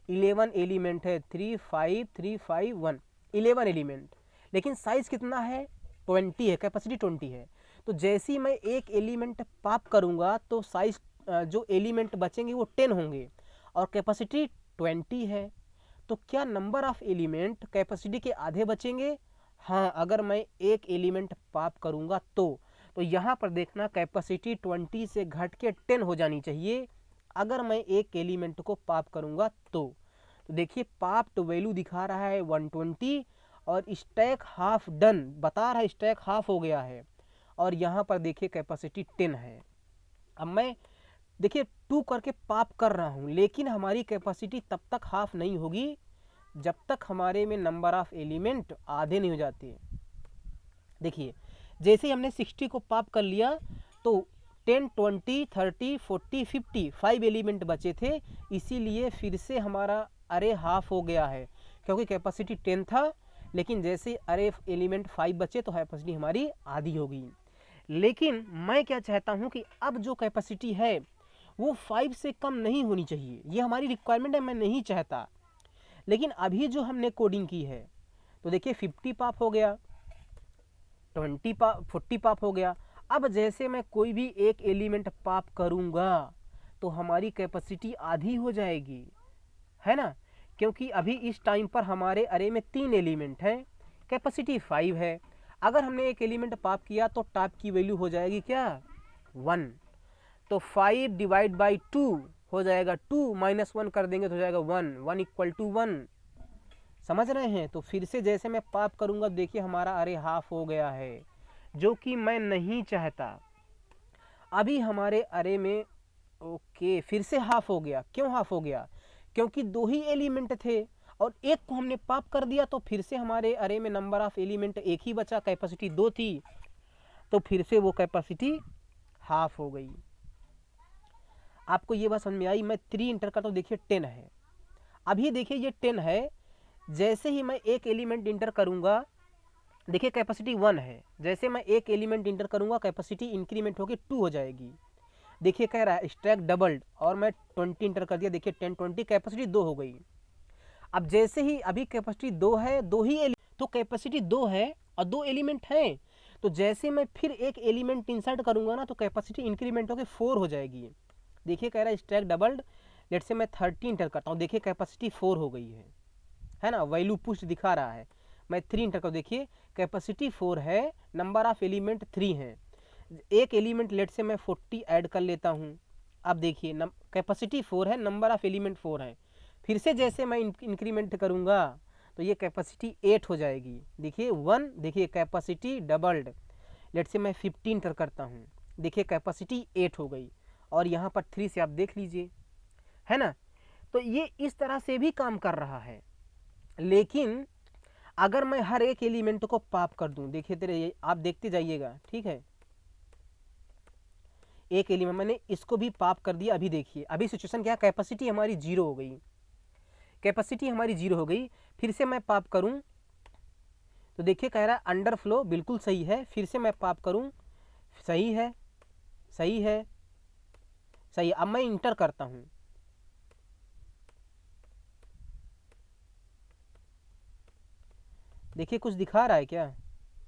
11 एलिमेंट है, 3 5 3 5 1, 11 एलिमेंट, लेकिन साइज कितना है, 20 है, कैपेसिटी 20 है। तो जैसे ही मैं एक एलिमेंट पाप करूँगा तो साइज जो एलिमेंट बचेंगे वो 10 होंगे, और कैपेसिटी 20 है। तो क्या नंबर ऑफ एलिमेंट कैपेसिटी के आधे बचेंगे? हाँ, अगर मैं एक एलिमेंट पाप करूँगा तो यहाँ पर देखना कैपेसिटी 20 से घट के 10 हो जानी चाहिए अगर मैं एक एलिमेंट को पाप करूँगा तो देखिए पाप्ड वैल्यू दिखा रहा है 120, और स्टैक हाफ डन बता रहा है, स्टैक हाफ हो गया है, और यहाँ पर देखिए कैपेसिटी 10 है। अब मैं देखिए 2 करके पाप कर रहा हूँ, लेकिन हमारी कैपेसिटी तब तक हाफ नहीं होगी जब तक हमारे में नंबर ऑफ एलिमेंट आधे नहीं हो जाते। देखिए जैसे हमने 60 को पाप कर लिया तो 10 20 30 40 50 5 एलिमेंट बचे थे, इसीलिए फिर से हमारा अरे हाफ हो गया है, क्योंकि कैपेसिटी 10 था, लेकिन जैसे अरे एलिमेंट 5 बचे तो कैपेसिटी हमारी आधी हो गई। लेकिन मैं क्या चाहता हूँ कि अब जो कैपेसिटी है वो 5 से कम नहीं होनी चाहिए, ये हमारी रिक्वायरमेंट है, मैं नहीं चाहता। लेकिन अभी जो हमने कोडिंग की है तो देखिए 50 पाप हो गया, 40 पाप हो गया। अब जैसे मैं कोई भी एक एलिमेंट पाप करूंगा तो हमारी कैपेसिटी आधी हो जाएगी, है ना, क्योंकि अभी इस टाइम पर हमारे अरे में 3 एलिमेंट हैं, कैपेसिटी 5 है। अगर हमने एक एलिमेंट पाप किया तो टॉप की वैल्यू हो जाएगी क्या, 1, तो 5 डिवाइड बाई 2 हो जाएगा 2, -1 कर देंगे तो हो जाएगा 1, 1 इक्वल टू 1, समझ रहे हैं। तो फिर से जैसे मैं पाप करूंगा देखिए हमारा अरे हाफ हो गया है, जो कि मैं नहीं चाहता। अभी हमारे अरे में ओके फिर से हाफ हो गया, क्यों हाफ हो गया, क्योंकि 2 ही एलिमेंट थे और एक को हमने पाप कर दिया, तो फिर से हमारे अरे में नंबर ऑफ एलिमेंट एक ही बचा, कैपेसिटी 2 थी, तो फिर से वो कैपेसिटी हाफ हो गई। आपको ये बात समझ में आई? मैं 3 इंटर करता हूँ, देखिए 10 है, अभी देखिए ये 10 है, जैसे ही मैं एक एलिमेंट इंटर करूंगा देखिए कैपेसिटी 1 है, जैसे मैं एक एलिमेंट इंटर करूंगा कैपेसिटी इंक्रीमेंट होकर 2 हो जाएगी। देखिए कह रहा है स्टैक डबल्ड, और मैं 20 इंटर कर दिया, देखिए 10 20, कैपेसिटी 2 हो गई। अब जैसे ही अभी कैपेसिटी 2 है, 2 ही तो कैपेसिटी 2 है और 2 एलिमेंट हैं, तो जैसे मैं फिर एक एलिमेंट इंसर्ट करूंगा ना तो कैपेसिटी इंक्रीमेंट होकर 4 हो जाएगी। देखिए कह रहा है स्टैक डबल्ड, लेट से मैं 30 इंटर करता हूँ, देखिए कैपेसिटी 4 हो गई है ना, वैल्यू पुश दिखा रहा है। मैं 3 इंटर कर, देखिए कैपेसिटी 4 है, नंबर ऑफ एलिमेंट 3 है, एक एलिमेंट लेट से मैं 40 ऐड कर लेता हूँ। अब देखिए कैपेसिटी 4 है, नंबर ऑफ एलिमेंट 4 है, फिर से जैसे मैं इंक्रीमेंट करूँगा तो ये कैपेसिटी 8 हो जाएगी। देखिए 1, देखिए कैपेसिटी डबल्ड, लेट से मैं 15 इंटर करता हूँ, देखिए कैपेसिटी 8 हो गई, और यहाँ पर 3 से आप देख लीजिए, है ना। तो ये इस तरह से भी काम कर रहा है। लेकिन अगर मैं हर एक एलिमेंट को पाप कर दूं, देखिए तेरे आप देखते जाइएगा, ठीक है, एक एलिमेंट मैंने इसको भी पाप कर दिया, अभी देखिए अभी सिचुएशन क्या, कैपेसिटी हमारी 0 हो गई, कैपेसिटी हमारी 0 हो गई। फिर से मैं पाप करूं तो देखिए कह रहा है अंडर फ्लो, बिल्कुल सही है, फिर से मैं पाप करूं, सही है, सही है, सही। अब मैं इंटर करता हूं, देखिए कुछ दिखा रहा है क्या,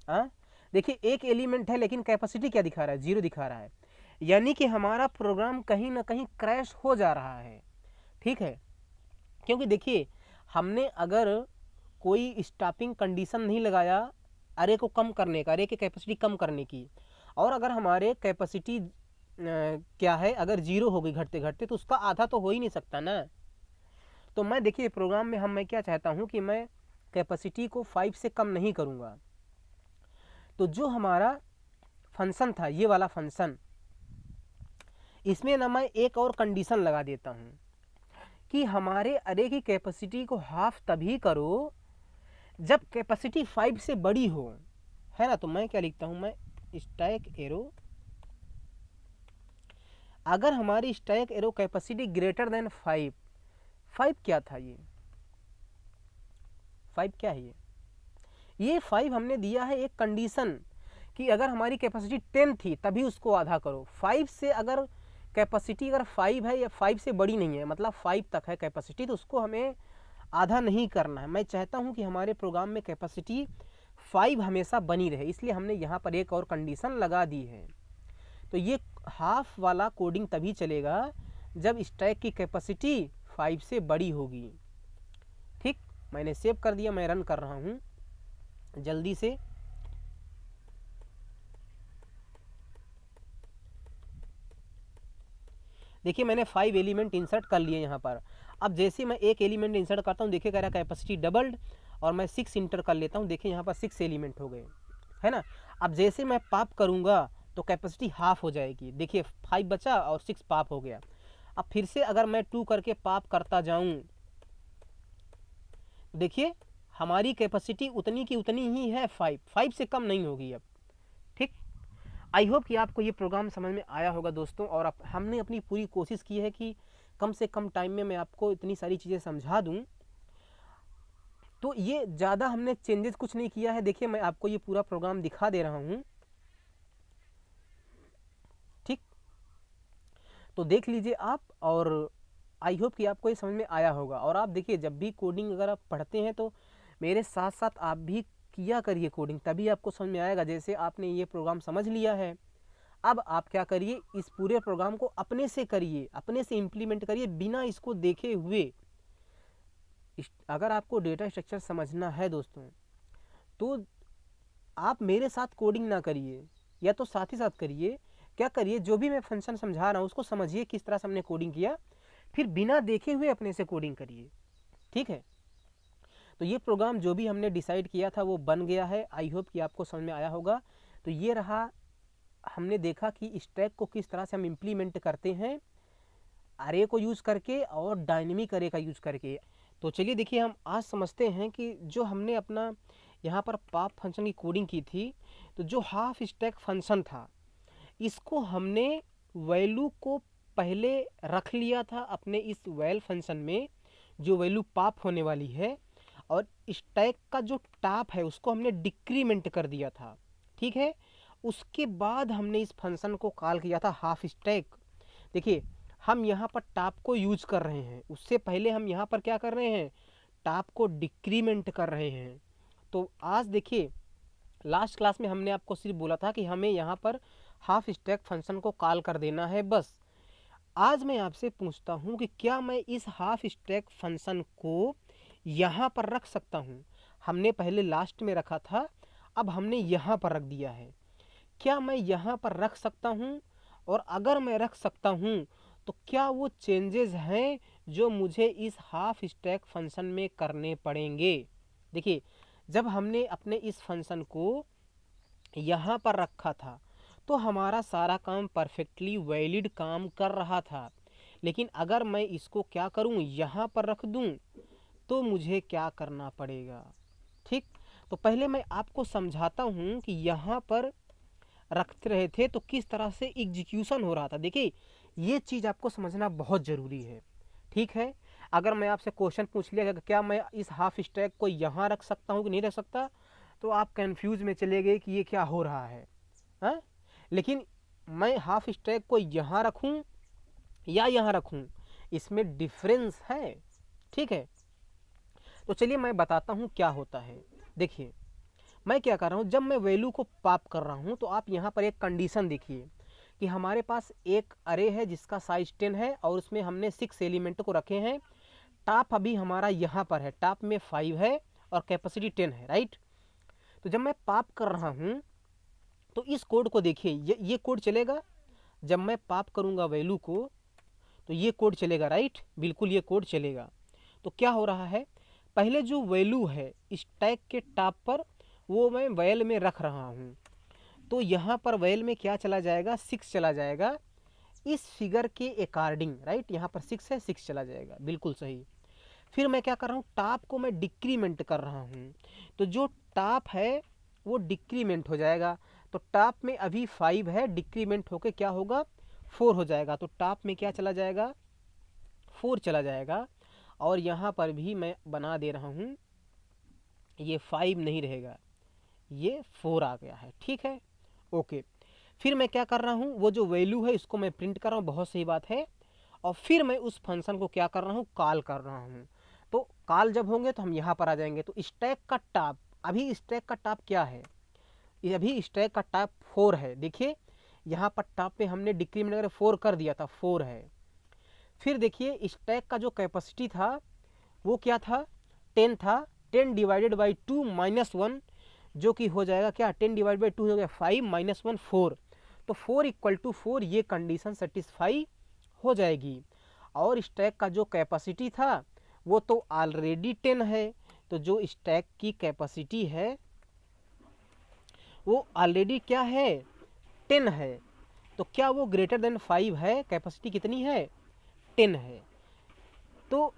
हाँ देखिए एक एलिमेंट है लेकिन कैपेसिटी क्या दिखा रहा है, 0 दिखा रहा है, यानी कि हमारा प्रोग्राम कहीं ना कहीं क्रैश हो जा रहा है, ठीक है। क्योंकि देखिए हमने अगर कोई स्टॉपिंग कंडीशन नहीं लगाया अरे को कम करने का, अरे की कैपेसिटी कम करने की। और अगर हमारे कैपेसिटी क्या है, अगर जीरो हो गई घटते घटते, तो उसका आधा तो हो ही नहीं सकता ना। तो मैं देखिए प्रोग्राम में मैं क्या चाहता हूँ कि मैं कैपेसिटी को 5 से कम नहीं करूँगा। तो जो हमारा फंक्शन था, ये वाला फंक्शन, इसमें ना मैं एक और कंडीशन लगा देता हूँ कि हमारे अरे की कैपेसिटी को हाफ तभी करो जब कैपेसिटी 5 से बड़ी हो, है ना। तो मैं क्या लिखता हूँ, मैं स्टैक एरो, अगर हमारी stack arrow capacity greater than 5, 5 क्या था ये, 5 क्या है ये 5 हमने दिया है एक कंडीशन कि अगर हमारी कैपेसिटी 10 थी तभी उसको आधा करो। 5 से अगर कैपेसिटी अगर 5 है या 5 से बड़ी नहीं है, मतलब 5 तक है कैपेसिटी, तो उसको हमें आधा नहीं करना है। मैं चाहता हूं कि हमारे प्रोग्राम में कैपेसिटी 5 हमेशा बनी रहे, इसलिए हमने यहाँ पर एक और कंडीशन लगा दी है। तो ये हाफ वाला कोडिंग तभी चलेगा जब स्टैक की कैपेसिटी 5 से बड़ी होगी। ठीक, मैंने सेव कर दिया, मैं रन कर रहा हूँ जल्दी से। देखिए मैंने 5 एलिमेंट इंसर्ट कर लिए यहाँ पर। अब जैसे मैं एक एलिमेंट इंसर्ट करता हूँ, देखिए कह रहा है कैपेसिटी डबल्ड, और मैं 6 इंटर कर लेता हूँ, देखिए यहाँ पर 6 एलिमेंट हो गए, है ना। अब जैसे मैं पाप करूँगा तो कैपेसिटी हाफ हो जाएगी, देखिए 5 बचा और 6 पाप हो गया। अब फिर से अगर मैं 2 करके पाप करता जाऊँ, देखिए हमारी कैपेसिटी उतनी की उतनी ही है, 5 से कम नहीं होगी अब। ठीक, आई होप कि आपको ये प्रोग्राम समझ में आया होगा दोस्तों, और हमने अपनी पूरी कोशिश की है कि कम से कम टाइम में मैं आपको इतनी सारी चीज़ें समझा दूं। तो ये ज़्यादा हमने चेंजेस कुछ नहीं किया है। देखिए मैं आपको ये पूरा प्रोग्राम दिखा दे रहा हूँ, ठीक, तो देख लीजिए आप, और आई होप कि आपको ये समझ में आया होगा। और आप देखिए जब भी कोडिंग अगर आप पढ़ते हैं तो मेरे साथ साथ आप भी किया करिए कोडिंग, तभी आपको समझ में आएगा। जैसे आपने ये प्रोग्राम समझ लिया है, अब आप क्या करिए, इस पूरे प्रोग्राम को अपने से करिए, अपने से इम्प्लीमेंट करिए बिना इसको देखे हुए। अगर आपको डेटा स्ट्रक्चर समझना है दोस्तों, तो आप मेरे साथ कोडिंग ना करिए, या तो साथ ही साथ करिए, क्या करिए, जो भी मैं फंक्शन समझा रहा हूँ उसको समझिए किस तरह से हमने कोडिंग किया, फिर बिना देखे हुए अपने से कोडिंग करिए, ठीक है। तो ये प्रोग्राम जो भी हमने डिसाइड किया था वो बन गया है। आई होप कि आपको समझ में आया होगा। तो ये रहा, हमने देखा कि स्टैक को किस तरह से हम इम्प्लीमेंट करते हैं, अरे को यूज़ करके और डायनेमिक अरे का यूज़ करके। तो चलिए देखिए हम आज समझते हैं कि जो हमने अपना यहाँ पर पॉप फंक्शन की कोडिंग की थी, तो जो हाफ स्टैक फंक्शन था, इसको हमने वैल्यू को पहले रख लिया था अपने इस वैल फंक्शन में, जो वैल्यू पॉप होने वाली है, और स्टैक का जो टॉप है उसको हमने डिक्रीमेंट कर दिया था, ठीक है। उसके बाद हमने इस फंक्शन को कॉल किया था हाफ स्टैक। देखिए हम यहाँ पर टॉप को यूज कर रहे हैं, उससे पहले हम यहाँ पर क्या कर रहे हैं, टॉप को डिक्रीमेंट कर रहे हैं। तो आज देखिए लास्ट क्लास में हमने आपको सिर्फ बोला था कि हमें यहाँ पर हाफ स्टैक फंक्शन को कॉल कर देना है बस। आज मैं आपसे पूछता हूँ कि क्या मैं इस हाफ स्टैक फंक्शन को यहाँ पर रख सकता हूँ। हमने पहले लास्ट में रखा था, अब हमने यहाँ पर रख दिया है। क्या मैं यहाँ पर रख सकता हूँ, और अगर मैं रख सकता हूँ तो क्या वो चेंजेस हैं जो मुझे इस हाफ स्टैक फंक्शन में करने पड़ेंगे। देखिए जब हमने अपने इस फंक्शन को यहाँ पर रखा था तो हमारा सारा काम परफेक्टली वैलिड काम कर रहा था, लेकिन अगर मैं इसको क्या करूँ, यहाँ पर रख दूँ, तो मुझे क्या करना पड़ेगा। ठीक, तो पहले मैं आपको समझाता हूँ कि यहाँ पर रखते रहे थे तो किस तरह से एग्जीक्यूशन हो रहा था। देखिए ये चीज़ आपको समझना बहुत ज़रूरी है, ठीक है। अगर मैं आपसे क्वेश्चन पूछ लिया कि क्या मैं इस हाफ स्टैक को यहाँ रख सकता हूँ कि नहीं रख सकता, तो आप कंफ्यूज में चले गए कि ये क्या हो रहा है, हाँ? लेकिन मैं हाफ स्टैक को यहाँ रखूँ या यहाँ रखूँ, इसमें डिफरेंस है, ठीक है। तो चलिए मैं बताता हूँ क्या होता है। देखिए मैं क्या कर रहा हूँ, जब मैं वैल्यू को पॉप कर रहा हूँ तो आप यहाँ पर एक कंडीशन देखिए कि हमारे पास एक अरे है जिसका साइज 10 है और उसमें हमने 6 एलिमेंट को रखे हैं। टॉप अभी हमारा यहाँ पर है, टॉप में 5 है और कैपेसिटी 10 है, राइट। तो जब मैं पॉप कर रहा हूँ तो इस कोड को देखिए, ये कोड चलेगा। जब मैं पॉप करूँगा वैल्यू को तो ये कोड चलेगा, राइट, बिल्कुल ये कोड चलेगा। तो क्या हो रहा है, पहले जो वैल्यू है स्टैक के टॉप पर वो मैं वैल में रख रहा हूँ, तो यहाँ पर वैल में क्या चला जाएगा, 6 चला जाएगा इस फिगर के अकॉर्डिंग, राइट। यहाँ पर 6 है, 6 चला जाएगा, बिल्कुल सही। फिर मैं क्या कर रहा हूँ, टॉप को मैं डिक्रीमेंट कर रहा हूँ, तो जो टॉप है वो डिक्रीमेंट हो जाएगा। तो टॉप में अभी 5 है, डिक्रीमेंट होके क्या होगा, 4 हो जाएगा। तो टॉप में क्या चला जाएगा, 4 चला जाएगा। और यहाँ पर भी मैं बना दे रहा हूँ, ये 5 नहीं रहेगा, ये 4 आ गया है, ठीक है, ओके। फिर मैं क्या कर रहा हूँ, वो जो वैल्यू है इसको मैं प्रिंट कर रहा हूँ, बहुत सही बात है। और फिर मैं उस फंक्शन को क्या कर रहा हूँ, कॉल कर रहा हूँ। तो कॉल जब होंगे तो हम यहाँ पर आ जाएंगे। तो स्टैक का टॉप, अभी स्टैक का टॉप क्या है, अभी स्टैक का टॉप 4 है। देखिए यहाँ पर टॉप पे हमने डिक्रीमेंट अगर 4 कर दिया था, 4 है। फिर देखिए स्टैक का जो कैपेसिटी था वो क्या था, 10 था। 10 डिवाइडेड बाई 2 -1 जो कि हो जाएगा क्या, 10 डिवाइड बाई 2 हो गया 5 -1 4। तो 4 इक्वल टू 4, ये कंडीशन सेटिस्फाई हो जाएगी। और स्टैक का जो कैपेसिटी था वो तो ऑलरेडी 10 है, तो जो स्टैक की कैपेसिटी है वो ऑलरेडी क्या है, 10 है। तो क्या वो ग्रेटर देन 5 है, कैपेसिटी कितनी है, 10 है। तो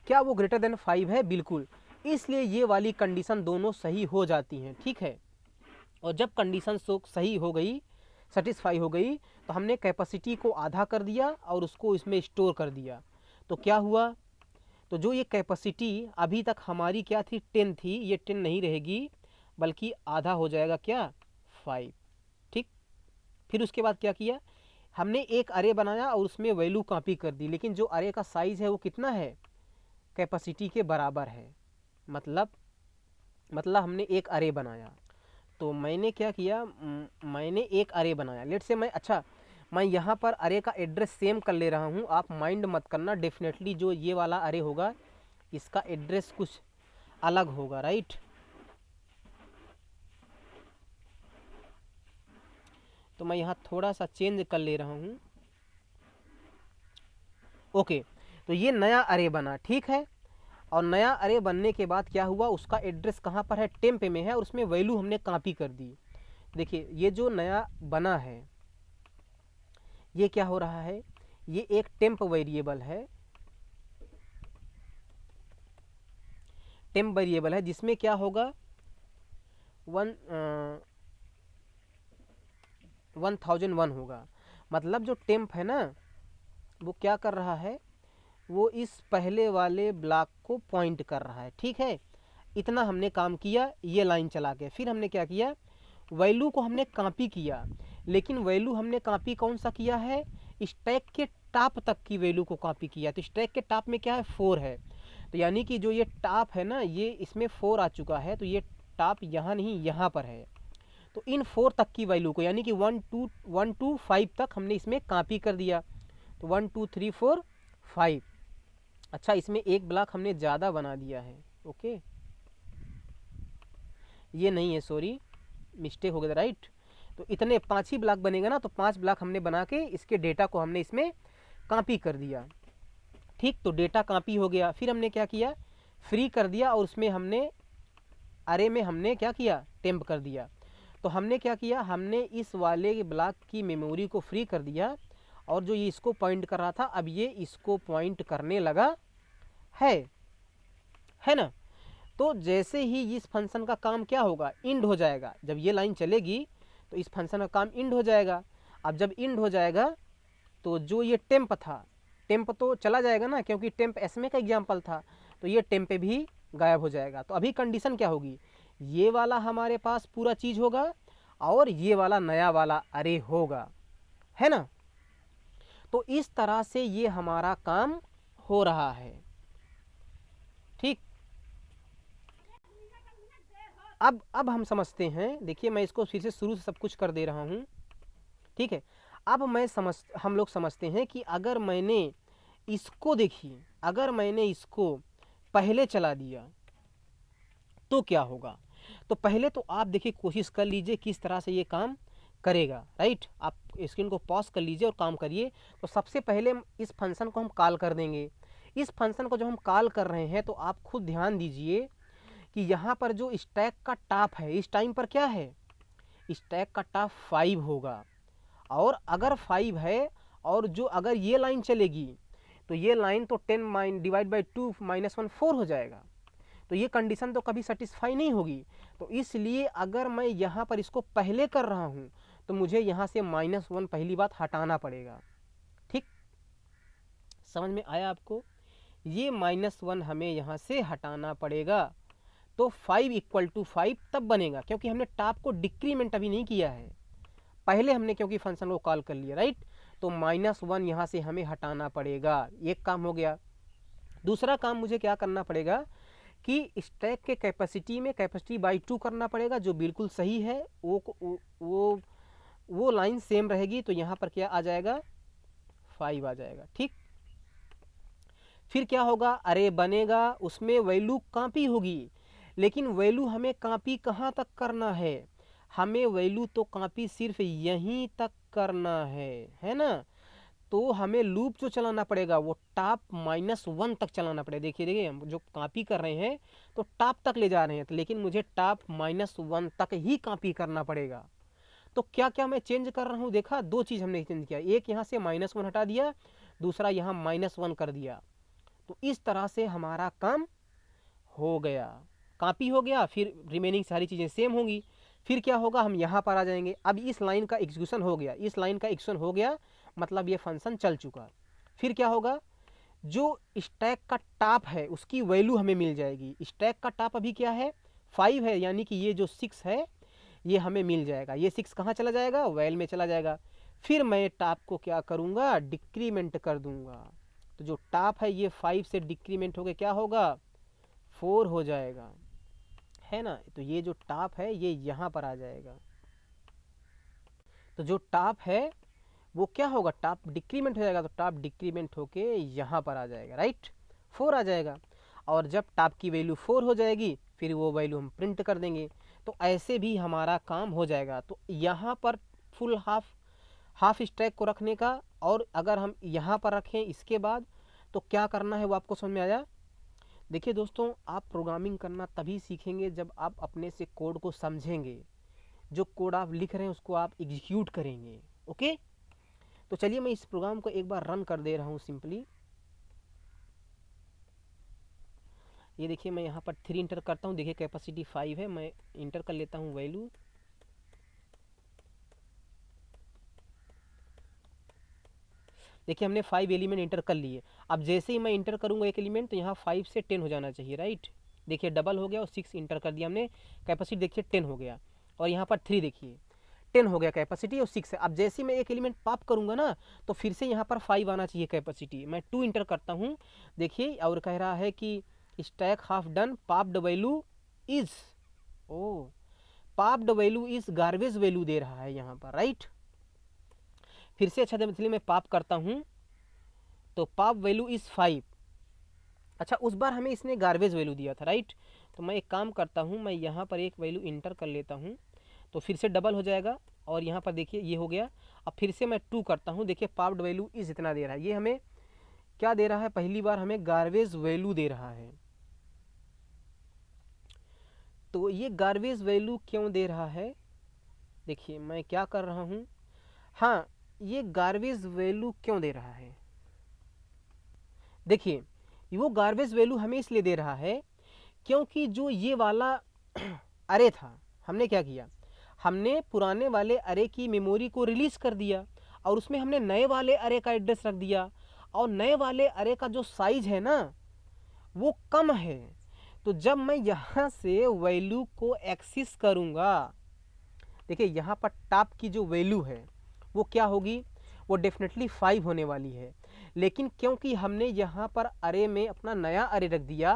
क्या वो ग्रेटर देन 5 है, बिल्कुल। इसलिए ये वाली कंडीशन दोनों सही हो जाती हैं, ठीक है। और जब कंडीशन सही हो गई, सेटिस्फाई हो गई, तो हमने कैपेसिटी को आधा कर दिया और उसको इसमें स्टोर कर दिया। तो क्या हुआ, तो जो ये कैपेसिटी अभी तक हमारी क्या थी, 10 थी, ये 10 नहीं रहेगी बल्कि आधा हो जाएगा क्या, 5, ठीक। फिर उसके बाद क्या किया, हमने एक अरे बनाया और उसमें वैल्यू कॉपी कर दी, लेकिन जो अरे का साइज़ है वो कितना है, कैपेसिटी के बराबर है। मतलब हमने एक अरे बनाया। तो मैंने क्या किया, मैंने एक अरे बनाया, लेट से मैं यहाँ पर अरे का एड्रेस सेम कर ले रहा हूँ, आप माइंड मत करना। डेफिनेटली जो ये वाला अरे होगा इसका एड्रेस कुछ अलग होगा, राइट। तो मैं यहाँ थोड़ा सा चेंज कर ले रहा हूँ, ओके। तो ये नया अरे बना, ठीक है। और नया अरे बनने के बाद क्या हुआ, उसका एड्रेस कहाँ पर है, टेम्प में है, और उसमें वैल्यू हमने कॉपी कर दी। देखिए ये जो नया बना है ये क्या हो रहा है, ये एक टेम्प वेरिएबल है, टेम्प वेरिएबल है जिसमें क्या होगा 1001 होगा। मतलब जो टेम्प है ना वो क्या कर रहा है, वो इस पहले वाले ब्लॉक को पॉइंट कर रहा है, ठीक है। इतना हमने काम किया, ये लाइन चला के। फिर हमने क्या किया, वैल्यू को हमने कॉपी किया, लेकिन वैल्यू हमने कॉपी कौन सा किया है, स्टैक के टॉप तक की वैल्यू को कॉपी किया। तो स्टैक के टॉप में क्या है, 4 है। तो यानी कि जो ये टॉप है ना, ये इसमें 4 आ चुका है, तो ये टॉप यहाँ नहीं यहाँ पर है। तो इन 4 तक की वैल्यू को, यानी कि 1 to 5 तक हमने इसमें कॉपी कर दिया। तो 1 2 3 4 5। अच्छा, इसमें एक ब्लॉक हमने ज़्यादा बना दिया है, ओके, ये नहीं है, सॉरी, मिस्टेक हो गया, राइट। तो इतने 5 ही ब्लॉक बनेगा ना, तो 5 ब्लॉक हमने बना के इसके डेटा को हमने इसमें कॉपी कर दिया, ठीक। तो डेटा कॉपी हो गया। फिर हमने क्या किया, फ्री कर दिया, और उसमें हमने अरे में हमने क्या किया, टेम्प कर दिया। तो हमने क्या किया, हमने इस वाले ब्लॉक की मेमोरी को फ्री कर दिया, और जो ये इसको पॉइंट कर रहा था अब ये इसको पॉइंट करने लगा है ना। तो जैसे ही इस फंक्शन का काम क्या होगा, इंड हो जाएगा। जब ये लाइन चलेगी तो इस फंक्शन का काम इंड हो जाएगा। अब जब इंड हो जाएगा तो जो ये टेम्प था, टेम्प तो चला जाएगा ना, क्योंकि टेम्प एसमे का एग्जाम्पल था, तो ये टेम्प भी गायब हो जाएगा। तो अभी कंडीशन क्या होगी, ये वाला हमारे पास पूरा चीज़ होगा और ये वाला नया वाला अरे होगा, है ना। तो इस तरह से ये हमारा काम हो रहा है, ठीक। अब हम समझते हैं, देखिए मैं इसको फिर से शुरू से सब कुछ कर दे रहा हूँ, ठीक है। अब हम लोग समझते हैं कि अगर मैंने इसको, देखिए अगर मैंने इसको पहले चला दिया, तो क्या होगा। तो पहले तो आप देखिए, कोशिश कर लीजिए किस तरह से ये काम करेगा, राइट। आप स्क्रीन को पॉज कर लीजिए और काम करिए। तो सबसे पहले इस फंक्शन को हम कॉल कर देंगे। इस फंक्शन को जो हम कॉल कर रहे हैं, तो आप खुद ध्यान दीजिए कि यहाँ पर जो स्टैक का टॉप है, इस टाइम पर क्या है, स्टैक का टॉप 5 होगा। और अगर 5 है और जो अगर ये लाइन चलेगी, तो ये लाइन तो 10 डिवाइड बाई 2 -1 4 हो जाएगा। तो ये कंडीशन तो कभी सेटिस्फाई नहीं होगी। तो इसलिए अगर मैं यहाँ पर इसको पहले कर रहा हूँ, तो मुझे यहाँ से -1 पहली बात हटाना पड़ेगा। ठीक, समझ में आया आपको। ये -1 हमें यहाँ से हटाना पड़ेगा। तो 5 = 5 तब बनेगा, क्योंकि हमने टॉप को डिक्रीमेंट अभी नहीं किया है, पहले हमने क्योंकि फंक्शन को कॉल कर लिया, राइट। तो -1 यहाँ से हमें हटाना पड़ेगा। एक काम हो गया। दूसरा काम मुझे क्या करना पड़ेगा कि स्टैक के कैपेसिटी में कैपेसिटी बाई 2 करना पड़ेगा, जो बिल्कुल सही है। वो लाइन सेम रहेगी, तो यहाँ पर क्या आ जाएगा, 5 आ जाएगा। ठीक, फिर क्या होगा, अरे बनेगा, उसमें वैल्यू कॉपी होगी। लेकिन वैल्यू हमें कॉपी कहाँ तक करना है, हमें वैल्यू तो कॉपी सिर्फ यहीं तक करना है ना। तो हमें लूप जो चलाना पड़ेगा वो टॉप -1 तक चलाना पड़ेगा। देखिए हम जो कॉपी कर रहे हैं तो टॉप तक ले जा रहे हैं, तो लेकिन मुझे टॉप -1 तक ही कॉपी करना पड़ेगा। तो क्या क्या मैं चेंज कर रहा हूँ, देखा, दो चीज़ हमने चेंज किया। एक यहाँ से -1 हटा दिया, दूसरा यहाँ -1 कर दिया। तो इस तरह से हमारा काम हो गया, कॉपी हो गया। फिर रिमेनिंग सारी चीज़ें सेम होंगी। फिर क्या होगा, हम यहाँ पर आ जाएंगे। अब इस लाइन का एग्जीक्यूशन हो गया, इस लाइन का एग्जीक्यूशन हो गया, मतलब ये फंक्शन चल चुका। फिर क्या होगा, जो स्टैक का टॉप है उसकी वैल्यू हमें मिल जाएगी। स्टैक का टॉप अभी क्या है, 5 है, यानी कि ये जो 6 है ये हमें मिल जाएगा। ये 6 कहाँ चला जाएगा, वैल में चला जाएगा। फिर मैं टॉप को क्या करूँगा, डिक्रीमेंट कर दूंगा। तो जो टॉप है ये 5 से डिक्रीमेंट होकर क्या होगा, 4 हो जाएगा, है ना। तो ये जो टॉप है ये यहाँ पर आ जाएगा। तो जो टॉप है वो क्या होगा, टॉप डिक्रीमेंट हो जाएगा। तो टॉप डिक्रीमेंट होके यहाँ पर आ जाएगा, राइट, 4 आ जाएगा। और जब टॉप की वैल्यू 4 हो जाएगी, फिर वो वैल्यू हम प्रिंट कर देंगे। तो ऐसे भी हमारा काम हो जाएगा। तो यहाँ पर फुल हाफ स्टैक को रखने का, और अगर हम यहाँ पर रखें इसके बाद, तो क्या करना है वो आपको समझ में आया। देखिए दोस्तों, आप प्रोग्रामिंग करना तभी सीखेंगे जब आप अपने से कोड को समझेंगे। जो कोड आप लिख रहे हैं उसको आप एग्जीक्यूट करेंगे। ओके, तो चलिए मैं इस प्रोग्राम को एक बार रन कर दे रहा हूँ सिंपली। ये देखिए मैं यहाँ पर 3 इंटर करता हूँ। देखिए कैपेसिटी 5 है, मैं इंटर कर लेता हूँ वैल्यू। देखिए हमने 5 एलिमेंट इंटर कर लिए। अब जैसे ही मैं इंटर करूँगा एक एलिमेंट, तो यहाँ 5 से 10 हो जाना चाहिए, राइट। देखिए डबल हो गया, और 6 इंटर कर दिया हमने, कैपेसिटी देखिए 10 हो गया। और यहाँ पर 3 देखिए 10 हो गया कैपेसिटी, और 6 है। अब जैसे ही मैं एक एलिमेंट पॉप करूँगा ना, तो फिर से यहाँ पर 5 आना चाहिए कैपेसिटी। मैं 2 इंटर करता हूँ, देखिए, और कह रहा है कि stack half done, popped value is, oh popped value is garbage value दे रहा है यहाँ पर, राइट। फिर से अच्छा इसलिए मैं पॉप करता हूँ, तो पॉप वैल्यू इज 5। अच्छा, उस बार हमें इसने गार्बेज वैल्यू दिया था, राइट। तो मैं एक काम करता हूँ, मैं यहाँ पर एक वैल्यू इंटर कर लेता हूँ, तो फिर से डबल हो जाएगा। और यहाँ पर देखिए ये हो गया। अब फिर से मैं 2 करता हूँ, देखिए पॉप्ड वैल्यू इज इतना दे रहा है। ये हमें क्या दे रहा है, पहली बार हमें गार्बेज वैल्यू दे रहा है। तो ये गार्बेज वैल्यू क्यों दे रहा है, देखिए मैं क्या कर रहा हूँ, हाँ, ये गार्बेज वैल्यू क्यों दे रहा है, देखिए वो गार्बेज वैल्यू हमें इसलिए दे रहा है क्योंकि जो ये वाला अरे था, हमने क्या किया, हमने पुराने वाले अरे की मेमोरी को रिलीज कर दिया, और उसमें हमने नए वाले अरे का एड्रेस रख दिया। और नए वाले अरे का जो साइज है ना वो कम है। तो जब मैं यहाँ से वैल्यू को एक्सेस करूँगा, देखिए यहाँ पर टॉप की जो वैल्यू है वो क्या होगी, वो डेफिनेटली 5 होने वाली है। लेकिन क्योंकि हमने यहाँ पर अरे में अपना नया अरे रख दिया,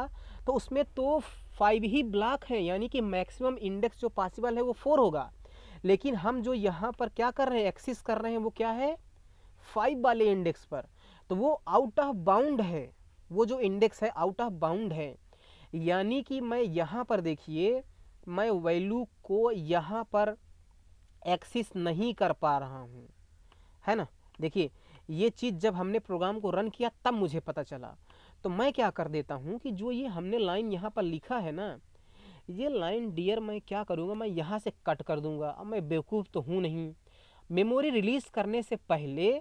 तो उसमें तो 5 ही ब्लॉक है, यानी कि मैक्सिमम इंडेक्स जो पॉसिबल है वो 4 होगा। लेकिन हम जो यहाँ पर क्या कर रहे हैं, एक्सेस कर रहे हैं, वो क्या है, 5 वाले इंडेक्स पर। तो वो आउट ऑफ बाउंड है, वो जो इंडेक्स है आउट ऑफ बाउंड है। यानी कि मैं यहाँ पर देखिए, मैं वैल्यू को यहाँ पर एक्सेस नहीं कर पा रहा हूँ, है ना। देखिए ये चीज़ जब हमने प्रोग्राम को रन किया तब मुझे पता चला। तो मैं क्या कर देता हूँ कि जो ये हमने लाइन यहाँ पर लिखा है ना, ये लाइन डियर मैं क्या करूँगा, मैं यहाँ से कट कर दूँगा। अब मैं बेवकूफ़ तो हूँ नहीं, मेमोरी रिलीज़ करने से पहले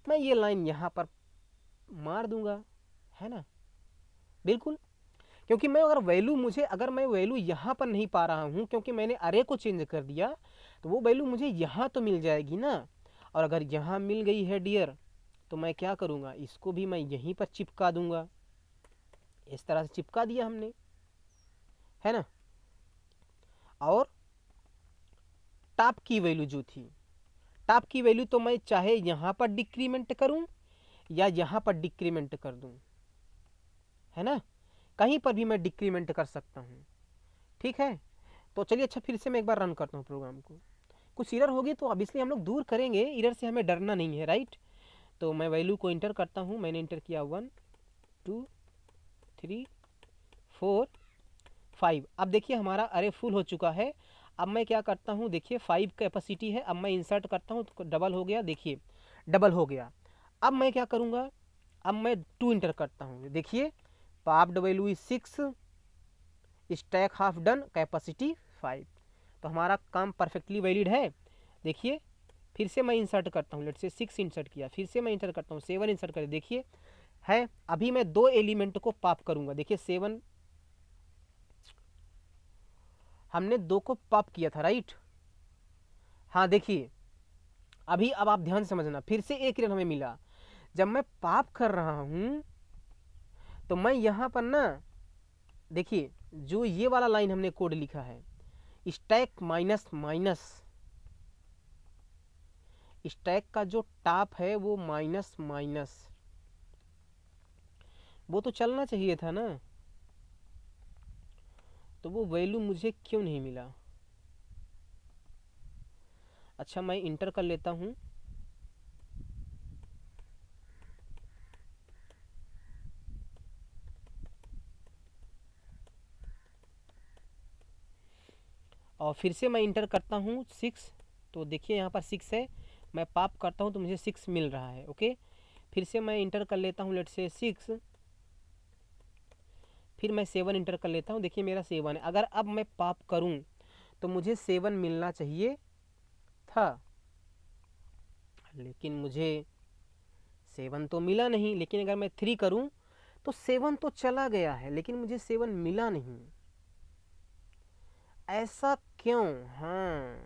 मैं ये लाइन यहाँ पर मार दूँगा, है ना। बिल्कुल, क्योंकि मैं अगर मैं वैल्यू यहाँ पर नहीं पा रहा हूँ क्योंकि मैंने अरे को चेंज कर दिया, तो वो वैल्यू मुझे यहाँ तो मिल जाएगी ना। और अगर यहाँ मिल गई है डियर, तो मैं क्या करूँगा, इसको भी मैं यहीं पर चिपका दूँगा। इस तरह से चिपका दिया हमने, है ना। और टॉप की वैल्यू जो थी, टॉप की वैल्यू तो मैं चाहे यहाँ पर डिक्रीमेंट करूँ या यहाँ पर डिक्रीमेंट कर दूँ, है ना। कहीं पर भी मैं डिक्रीमेंट कर सकता हूँ, ठीक है। तो चलिए अच्छा, फिर से मैं एक बार रन करता हूँ प्रोग्राम को। कुछ एरर होगी तो ऑब्वियसली हम लोग दूर करेंगे, एरर से हमें डरना नहीं है, राइट। तो मैं वैल्यू को इंटर करता हूँ, मैंने इंटर किया 1 2 3 4 5। अब देखिए हमारा अरे फुल हो चुका है। अब मैं क्या करता हूँ, देखिए 5 कैपेसिटी है, अब मैं इंसर्ट करता हूँ तो डबल हो गया, देखिए डबल हो गया। अब मैं क्या करूँगा, अब मैं 2 इंटर करता हूँ, देखिए popped value is 6, stack half done, capacity 5। तो हमारा काम परफेक्टली वैलिड है। देखिए फिर से मैं इंसर्ट करता हूँ, लेट से 6 इंसर्ट किया, फिर से मैं इंसर्ट करता हूँ 7 इंसर्ट कर, देखिए है। अभी मैं 2 एलिमेंट को पॉप करूँगा, देखिए 7 हमने 2 को पॉप किया था, राइट। हाँ देखिए अभी, अब आप ध्यान समझना, फिर से एक एरर हमें मिला। जब मैं पॉप कर रहा हूँ तो मैं यहाँ पर ना, देखिए जो ये वाला लाइन हमने कोड लिखा है, स्टैक माइनस माइनस, स्टैक का जो टॉप है वो माइनस माइनस, वो तो चलना चाहिए था ना। तो वो वैल्यू मुझे क्यों नहीं मिला। अच्छा मैं इंटर कर लेता हूँ, और फिर से मैं इंटर करता हूँ 6। तो देखिए यहाँ पर 6 है, मैं पॉप करता हूँ तो मुझे 6 मिल रहा है, ओके। फिर से मैं इंटर कर लेता हूँ, लेट से 6, फिर मैं 7 इंटर कर लेता हूँ, देखिए मेरा 7 है। अगर अब मैं पॉप करूँ तो मुझे 7 मिलना चाहिए था, लेकिन मुझे 7 तो मिला नहीं। लेकिन अगर मैं 3 करूँ तो 7 तो चला गया है, लेकिन मुझे 7 मिला नहीं। ऐसा क्यों। हाँ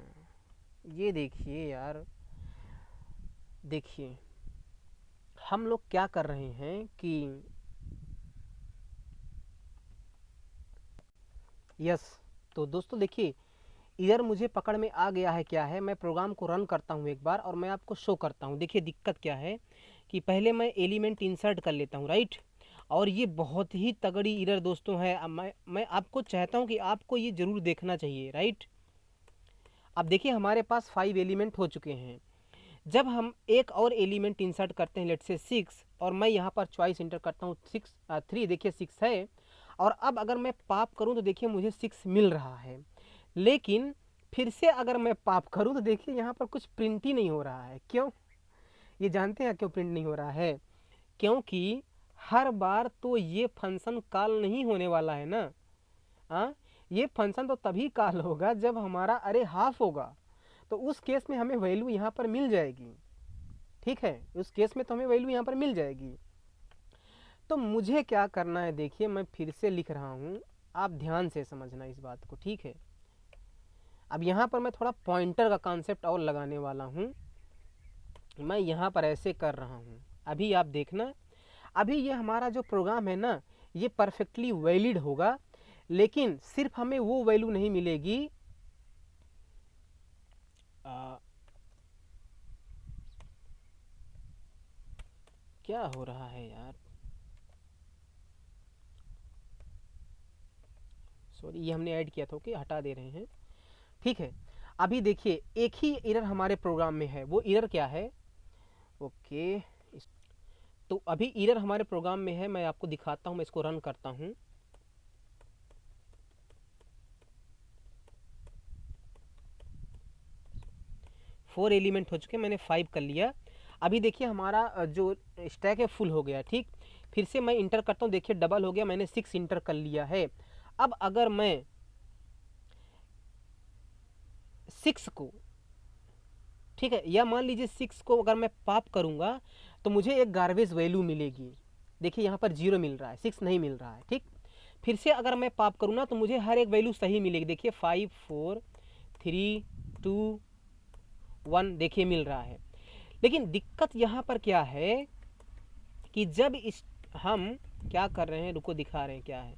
ये देखिए यार, देखिए हम लोग क्या कर रहे हैं कि यस, तो दोस्तों देखिए इधर मुझे पकड़ में आ गया है। क्या है, मैं प्रोग्राम को रन करता हूँ एक बार और मैं आपको शो करता हूँ। देखिए दिक्कत क्या है कि पहले मैं एलिमेंट इंसर्ट कर लेता हूँ, राइट। और ये बहुत ही तगड़ी एरर दोस्तों है। अब मैं आपको चाहता हूँ कि आपको ये ज़रूर देखना चाहिए, राइट। अब देखिए हमारे पास 5 एलिमेंट हो चुके हैं। जब हम एक और एलिमेंट इंसर्ट करते हैं, लेट से 6, और मैं यहाँ पर चॉइस इंटर करता हूँ 3, देखिए 6 है। और अब अगर मैं पॉप करूँ तो देखिए मुझे 6 मिल रहा है। लेकिन फिर से अगर मैं पॉप करूँ तो देखिए यहाँ पर कुछ प्रिंट ही नहीं हो रहा है। क्यों, ये जानते हैं क्यों प्रिंट नहीं हो रहा है? क्योंकि हर बार तो ये फंक्शन कॉल नहीं होने वाला है ना। हाँ, ये फंक्शन तो तभी कॉल होगा जब हमारा अरे हाफ होगा, तो उस केस में हमें वैल्यू यहाँ पर मिल जाएगी, ठीक है। उस केस में तो हमें वैल्यू यहाँ पर मिल जाएगी। तो मुझे क्या करना है, देखिए मैं फिर से लिख रहा हूँ, आप ध्यान से समझना इस बात को, ठीक है। अब यहाँ पर मैं थोड़ा पॉइंटर का कॉन्सेप्ट और लगाने वाला हूँ। मैं यहाँ पर ऐसे कर रहा हूँ, अभी आप देखना। अभी ये हमारा जो प्रोग्राम है ना, ये परफेक्टली वैलिड होगा, लेकिन सिर्फ हमें वो वैल्यू नहीं मिलेगी। क्या हो रहा है यार, सॉरी, ये हमने ऐड किया था, ओके हटा दे रहे हैं, ठीक है। अभी देखिए एक ही एरर हमारे प्रोग्राम में है, वो एरर क्या है, ओके। तो अभी एरर हमारे प्रोग्राम में है, मैं आपको दिखाता हूँ, मैं इसको रन करता हूँ। 4 एलिमेंट हो चुके, मैंने 5 कर लिया। अभी देखिए हमारा जो स्टैक है फुल हो गया, ठीक। फिर से मैं इंटर करता हूँ, देखिए डबल हो गया, मैंने 6 इंटर कर लिया है। अब अगर मैं 6 को, ठीक है, या मान लीजिए 6 को अगर मैं पॉप करूँगा तो मुझे एक गार्बेज वैल्यू मिलेगी। देखिए यहाँ पर 0 मिल रहा है, 6 नहीं मिल रहा है, ठीक। फिर से अगर मैं पॉप करूँ ना तो मुझे हर एक वैल्यू सही मिलेगी। देखिए 5 4 3 2 1 देखिए मिल रहा है। लेकिन दिक्कत यहाँ पर क्या है कि जब इस हम क्या कर रहे हैं, रुको दिखा रहे हैं क्या है।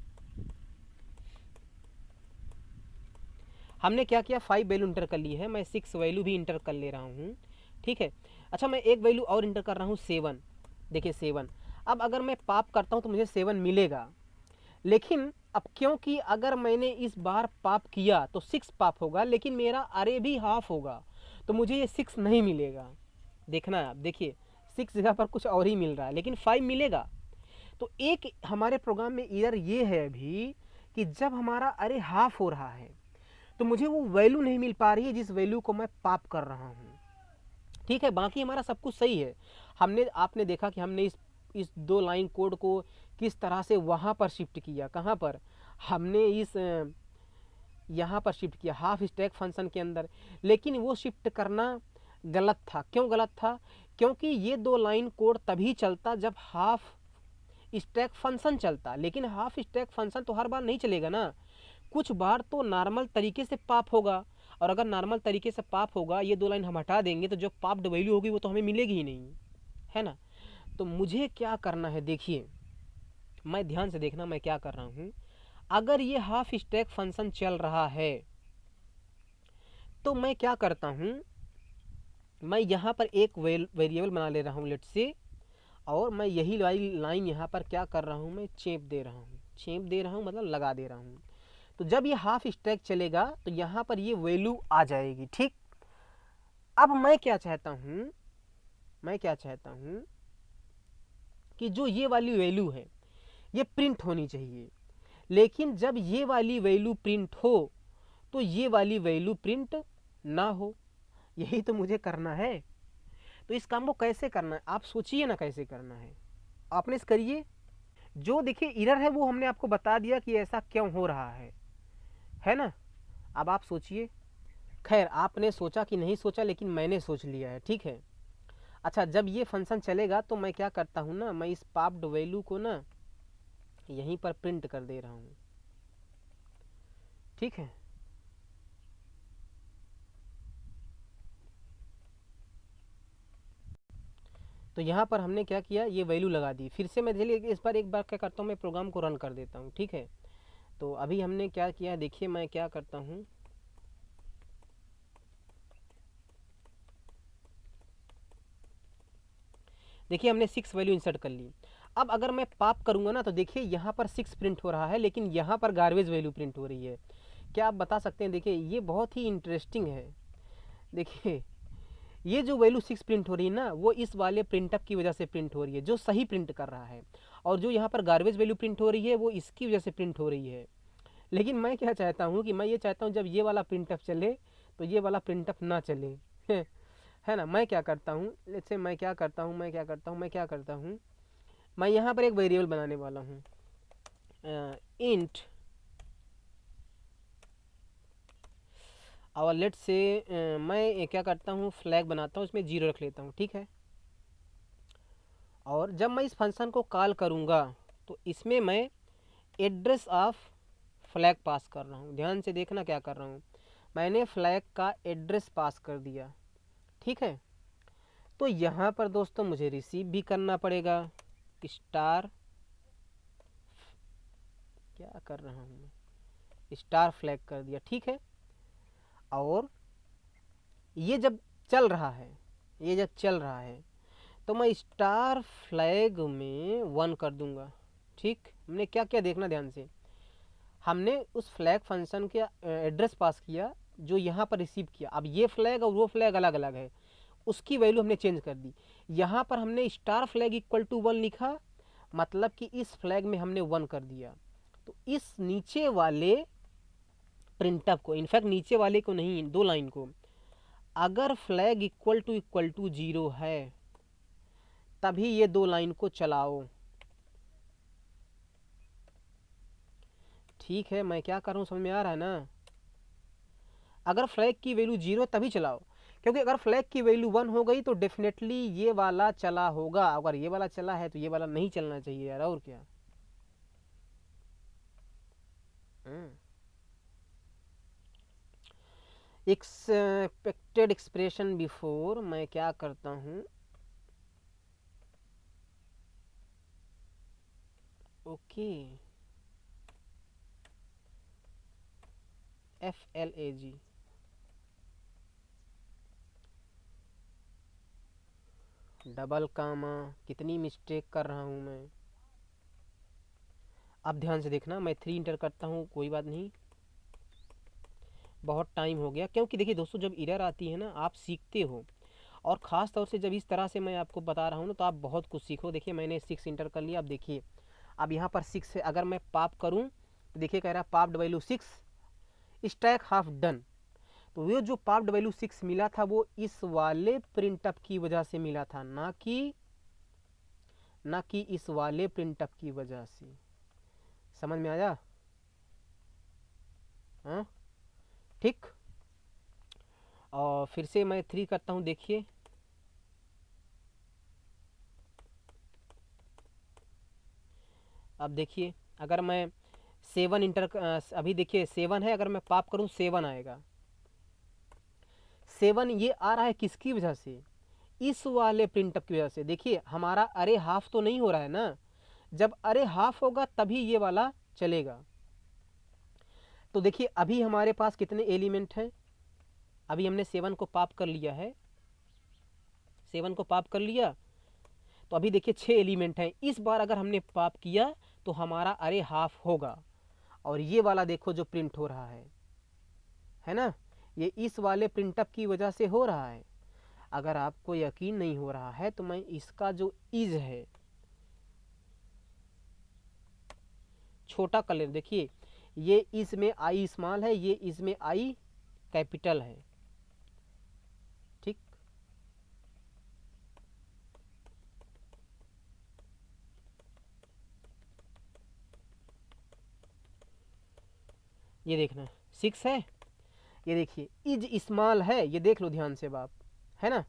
हमने क्या किया, 5 वैल्यू इंटर कर ली है, मैं 6 वैल्यू भी इंटर कर ले रहा हूँ, ठीक है। अच्छा मैं एक वैल्यू और इंटर कर रहा हूँ 7, देखिए 7। अब अगर मैं पॉप करता हूँ तो मुझे 7 मिलेगा, लेकिन अब क्योंकि अगर मैंने इस बार पॉप किया तो 6 पॉप होगा, लेकिन मेरा अरे भी हाफ होगा, तो मुझे ये 6 नहीं मिलेगा। देखना है आप, देखिए 6 जगह पर कुछ और ही मिल रहा है, लेकिन 5 मिलेगा। तो एक हमारे प्रोग्राम में एरर ये है अभी कि जब हमारा अरे हाफ हो रहा है तो मुझे वो वैल्यू नहीं मिल पा रही है जिस वैल्यू को मैं पॉप कर रहा हूँ, ठीक है। बाकी हमारा सब कुछ सही है। आपने देखा कि हमने इस 2 लाइन कोड को किस तरह से वहाँ पर शिफ्ट किया, कहाँ पर हमने इस यहाँ पर शिफ्ट किया हाफ स्टैक फंक्शन के अंदर। लेकिन वो शिफ्ट करना गलत था। क्यों गलत था? क्योंकि ये 2 लाइन कोड तभी चलता जब हाफ स्टैक फंक्शन चलता, लेकिन हाफ स्टैक फंक्शन तो हर बार नहीं चलेगा ना, कुछ बार तो नॉर्मल तरीके से पॉप होगा। और अगर नॉर्मल तरीके से पॉप होगा, ये 2 लाइन हम हटा देंगे तो जो पॉप्ड वैल्यू होगी वो तो हमें मिलेगी ही नहीं, है ना। तो मुझे क्या करना है, देखिए मैं ध्यान से देखना मैं क्या कर रहा हूँ। अगर ये हाफ स्टैक फंक्शन चल रहा है तो मैं क्या करता हूँ, मैं यहाँ पर एक वेरिएबल बना ले रहा हूँ लेट से, और मैं यही लाइन यहाँ पर क्या कर रहा हूँ, मैं चेप दे रहा हूँ। चेप दे रहा हूँ मतलब लगा दे रहा हूँ। तो जब ये हाफ स्टैक चलेगा तो यहाँ पर ये वैल्यू आ जाएगी, ठीक। अब मैं क्या चाहता हूँ कि जो ये वाली वैल्यू है ये प्रिंट होनी चाहिए, लेकिन जब ये वाली वैल्यू प्रिंट हो तो ये वाली वैल्यू प्रिंट ना हो। यही तो मुझे करना है। तो इस काम को कैसे करना है आप सोचिए ना, कैसे करना है आपने इस करिए। जो देखिए एरर है वो हमने आपको बता दिया कि ऐसा क्यों हो रहा है ना। अब आप सोचिए। खैर आपने सोचा कि नहीं सोचा, लेकिन मैंने सोच लिया है, ठीक है। अच्छा जब ये फंक्शन चलेगा तो मैं क्या करता हूँ ना, मैं इस पॉप्ड वैल्यू को ना यहीं पर प्रिंट कर दे रहा हूँ, ठीक है। तो यहाँ पर हमने क्या किया, ये वैल्यू लगा दी। फिर से मैं चलिए इस बार एक बार क्या करता हूँ, मैं प्रोग्राम को रन कर देता हूँ, ठीक है। तो अभी हमने क्या किया, देखिए मैं क्या करता हूँ, देखिए हमने 6 वैल्यू इंसर्ट कर ली। अब अगर मैं पॉप करूँगा ना तो देखिए यहाँ पर 6 प्रिंट हो रहा है, लेकिन यहाँ पर गार्बेज वैल्यू प्रिंट हो रही है। क्या आप बता सकते हैं? देखिए ये बहुत ही इंटरेस्टिंग है। देखिए ये जो वैल्यू 6 प्रिंट हो रही है ना, वो इस वाले प्रिंटअप की वजह से प्रिंट हो रही है जो सही प्रिंट कर रहा है, और जो यहाँ पर गार्बेज वैल्यू प्रिंट हो रही है वो इसकी वजह से प्रिंट हो रही है। लेकिन मैं क्या चाहता हूँ कि मैं ये चाहता हूँ जब ये वाला प्रिंटअप चले तो ये वाला प्रिंटअप ना चले है ना। मैं क्या करता हूँ, जैसे मैं क्या करता हूँ, मैं यहाँ पर एक वेरिएबल बनाने वाला हूँ, इंट, और लेट से मैं क्या करता हूँ, फ्लैग बनाता हूँ, इसमें 0 रख लेता हूँ, ठीक है। और जब मैं इस फंक्शन को कॉल करूँगा तो इसमें मैं एड्रेस ऑफ फ्लैग पास कर रहा हूँ। ध्यान से देखना क्या कर रहा हूँ, मैंने फ्लैग का एड्रेस पास कर दिया, ठीक है। तो यहाँ पर दोस्तों मुझे रिसीव भी करना पड़ेगा, स्टार, क्या कर रहा हूँ मैं, स्टार फ्लैग कर दिया, ठीक है। और ये जब चल रहा है तो मैं स्टार फ्लैग में 1 कर दूंगा, ठीक। हमने क्या क्या देखना ध्यान से, हमने उस फ्लैग फंक्शन के एड्रेस पास किया जो यहाँ पर रिसीव किया। अब ये फ्लैग और वो फ्लैग अलग अलग है, उसकी वैल्यू हमने चेंज कर दी। यहाँ पर हमने स्टार फ्लैग इक्वल टू 1 लिखा, मतलब कि इस फ्लैग में हमने 1 कर दिया। तो इस नीचे वाले प्रिंटअप को, इनफैक्ट नीचे वाले को नहीं, 2 लाइन को, अगर फ्लैग इक्वल टू 0 है तभी ये दो लाइन को चलाओ। ठीक है, मैं क्या कर रहा हूँ समझ में आ रहा है ना। अगर फ्लैग की वैल्यू 0 तभी चलाओ, क्योंकि अगर फ्लैग की वैल्यू 1 हो गई तो डेफिनेटली ये वाला चला होगा। अगर ये वाला चला है तो ये वाला नहीं चलना चाहिए यार, और क्या। एक्सपेक्टेड एक्सप्रेशन बिफोर, मैं क्या करता हूँ, ओके, FLAG, डबल कामा, कितनी मिस्टेक कर रहा हूँ मैं। अब ध्यान से देखना, मैं 3 इंटर करता हूँ, कोई बात नहीं, बहुत टाइम हो गया। क्योंकि देखिए दोस्तों, जब एरर आती है ना, आप सीखते हो, और ख़ास तौर से जब इस तरह से मैं आपको बता रहा हूँ ना, तो आप बहुत कुछ सीखो। देखिए मैंने 6 इंटर कर लिया। अब देखिए, अब यहाँ पर 6 है, अगर मैं पाप करूँ तो देखिए कह रहा है पाप डब्ल्यू 6 स्टैक हाफ डन। तो ये जो पाप डब्ल्यू 6 मिला था वो इस वाले प्रिंटअप की वजह से मिला था, ना कि इस वाले प्रिंटअप की वजह से। समझ में आया? हाँ, ठीक। और फिर से मैं 3 करता हूँ, देखिए अब देखिए, अगर मैं 7 इंटर, अभी देखिए 7 है, अगर मैं पाप करूँ 7 आएगा। 7 ये आ रहा है किसकी वजह से? इस वाले प्रिंटअप की वजह से। देखिए हमारा अरे हाफ तो नहीं हो रहा है ना, जब अरे हाफ होगा तभी ये वाला चलेगा। तो देखिए अभी हमारे पास कितने एलिमेंट हैं, अभी हमने 7 को पाप कर लिया है, 7 को पाप कर लिया, तो अभी देखिए 6 एलिमेंट हैं। इस बार अगर हमने पाप किया तो हमारा अरे हाफ होगा, और ये वाला देखो जो प्रिंट हो रहा है ना, ये इस वाले प्रिंटअप की वजह से हो रहा है। अगर आपको यकीन नहीं हो रहा है तो मैं इसका जो इज है छोटा कर ले। देखिए ये इसमें आई स्मॉल है, ये इसमें आई कैपिटल है, ठीक। ये देखना 6 है, ये देखिए इज स्मॉल है, ये देख लो ध्यान से बाप, है ना।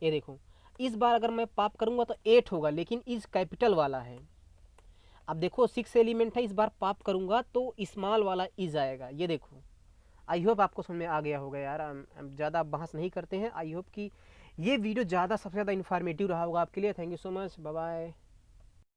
ये देखो इस बार अगर मैं पाप करूंगा तो 8 होगा, लेकिन इज कैपिटल वाला है। अब देखो 6 एलिमेंट है, इस बार पाप करूंगा तो स्मॉल वाला इज आएगा। ये देखो, आई होप आपको समझ में आ गया होगा यार। हम ज़्यादा बहस नहीं करते हैं। आई होप कि ये वीडियो ज़्यादा सबसे ज़्यादा इन्फॉर्मेटिव रहा होगा आपके लिए। Thank you so much, bye bye.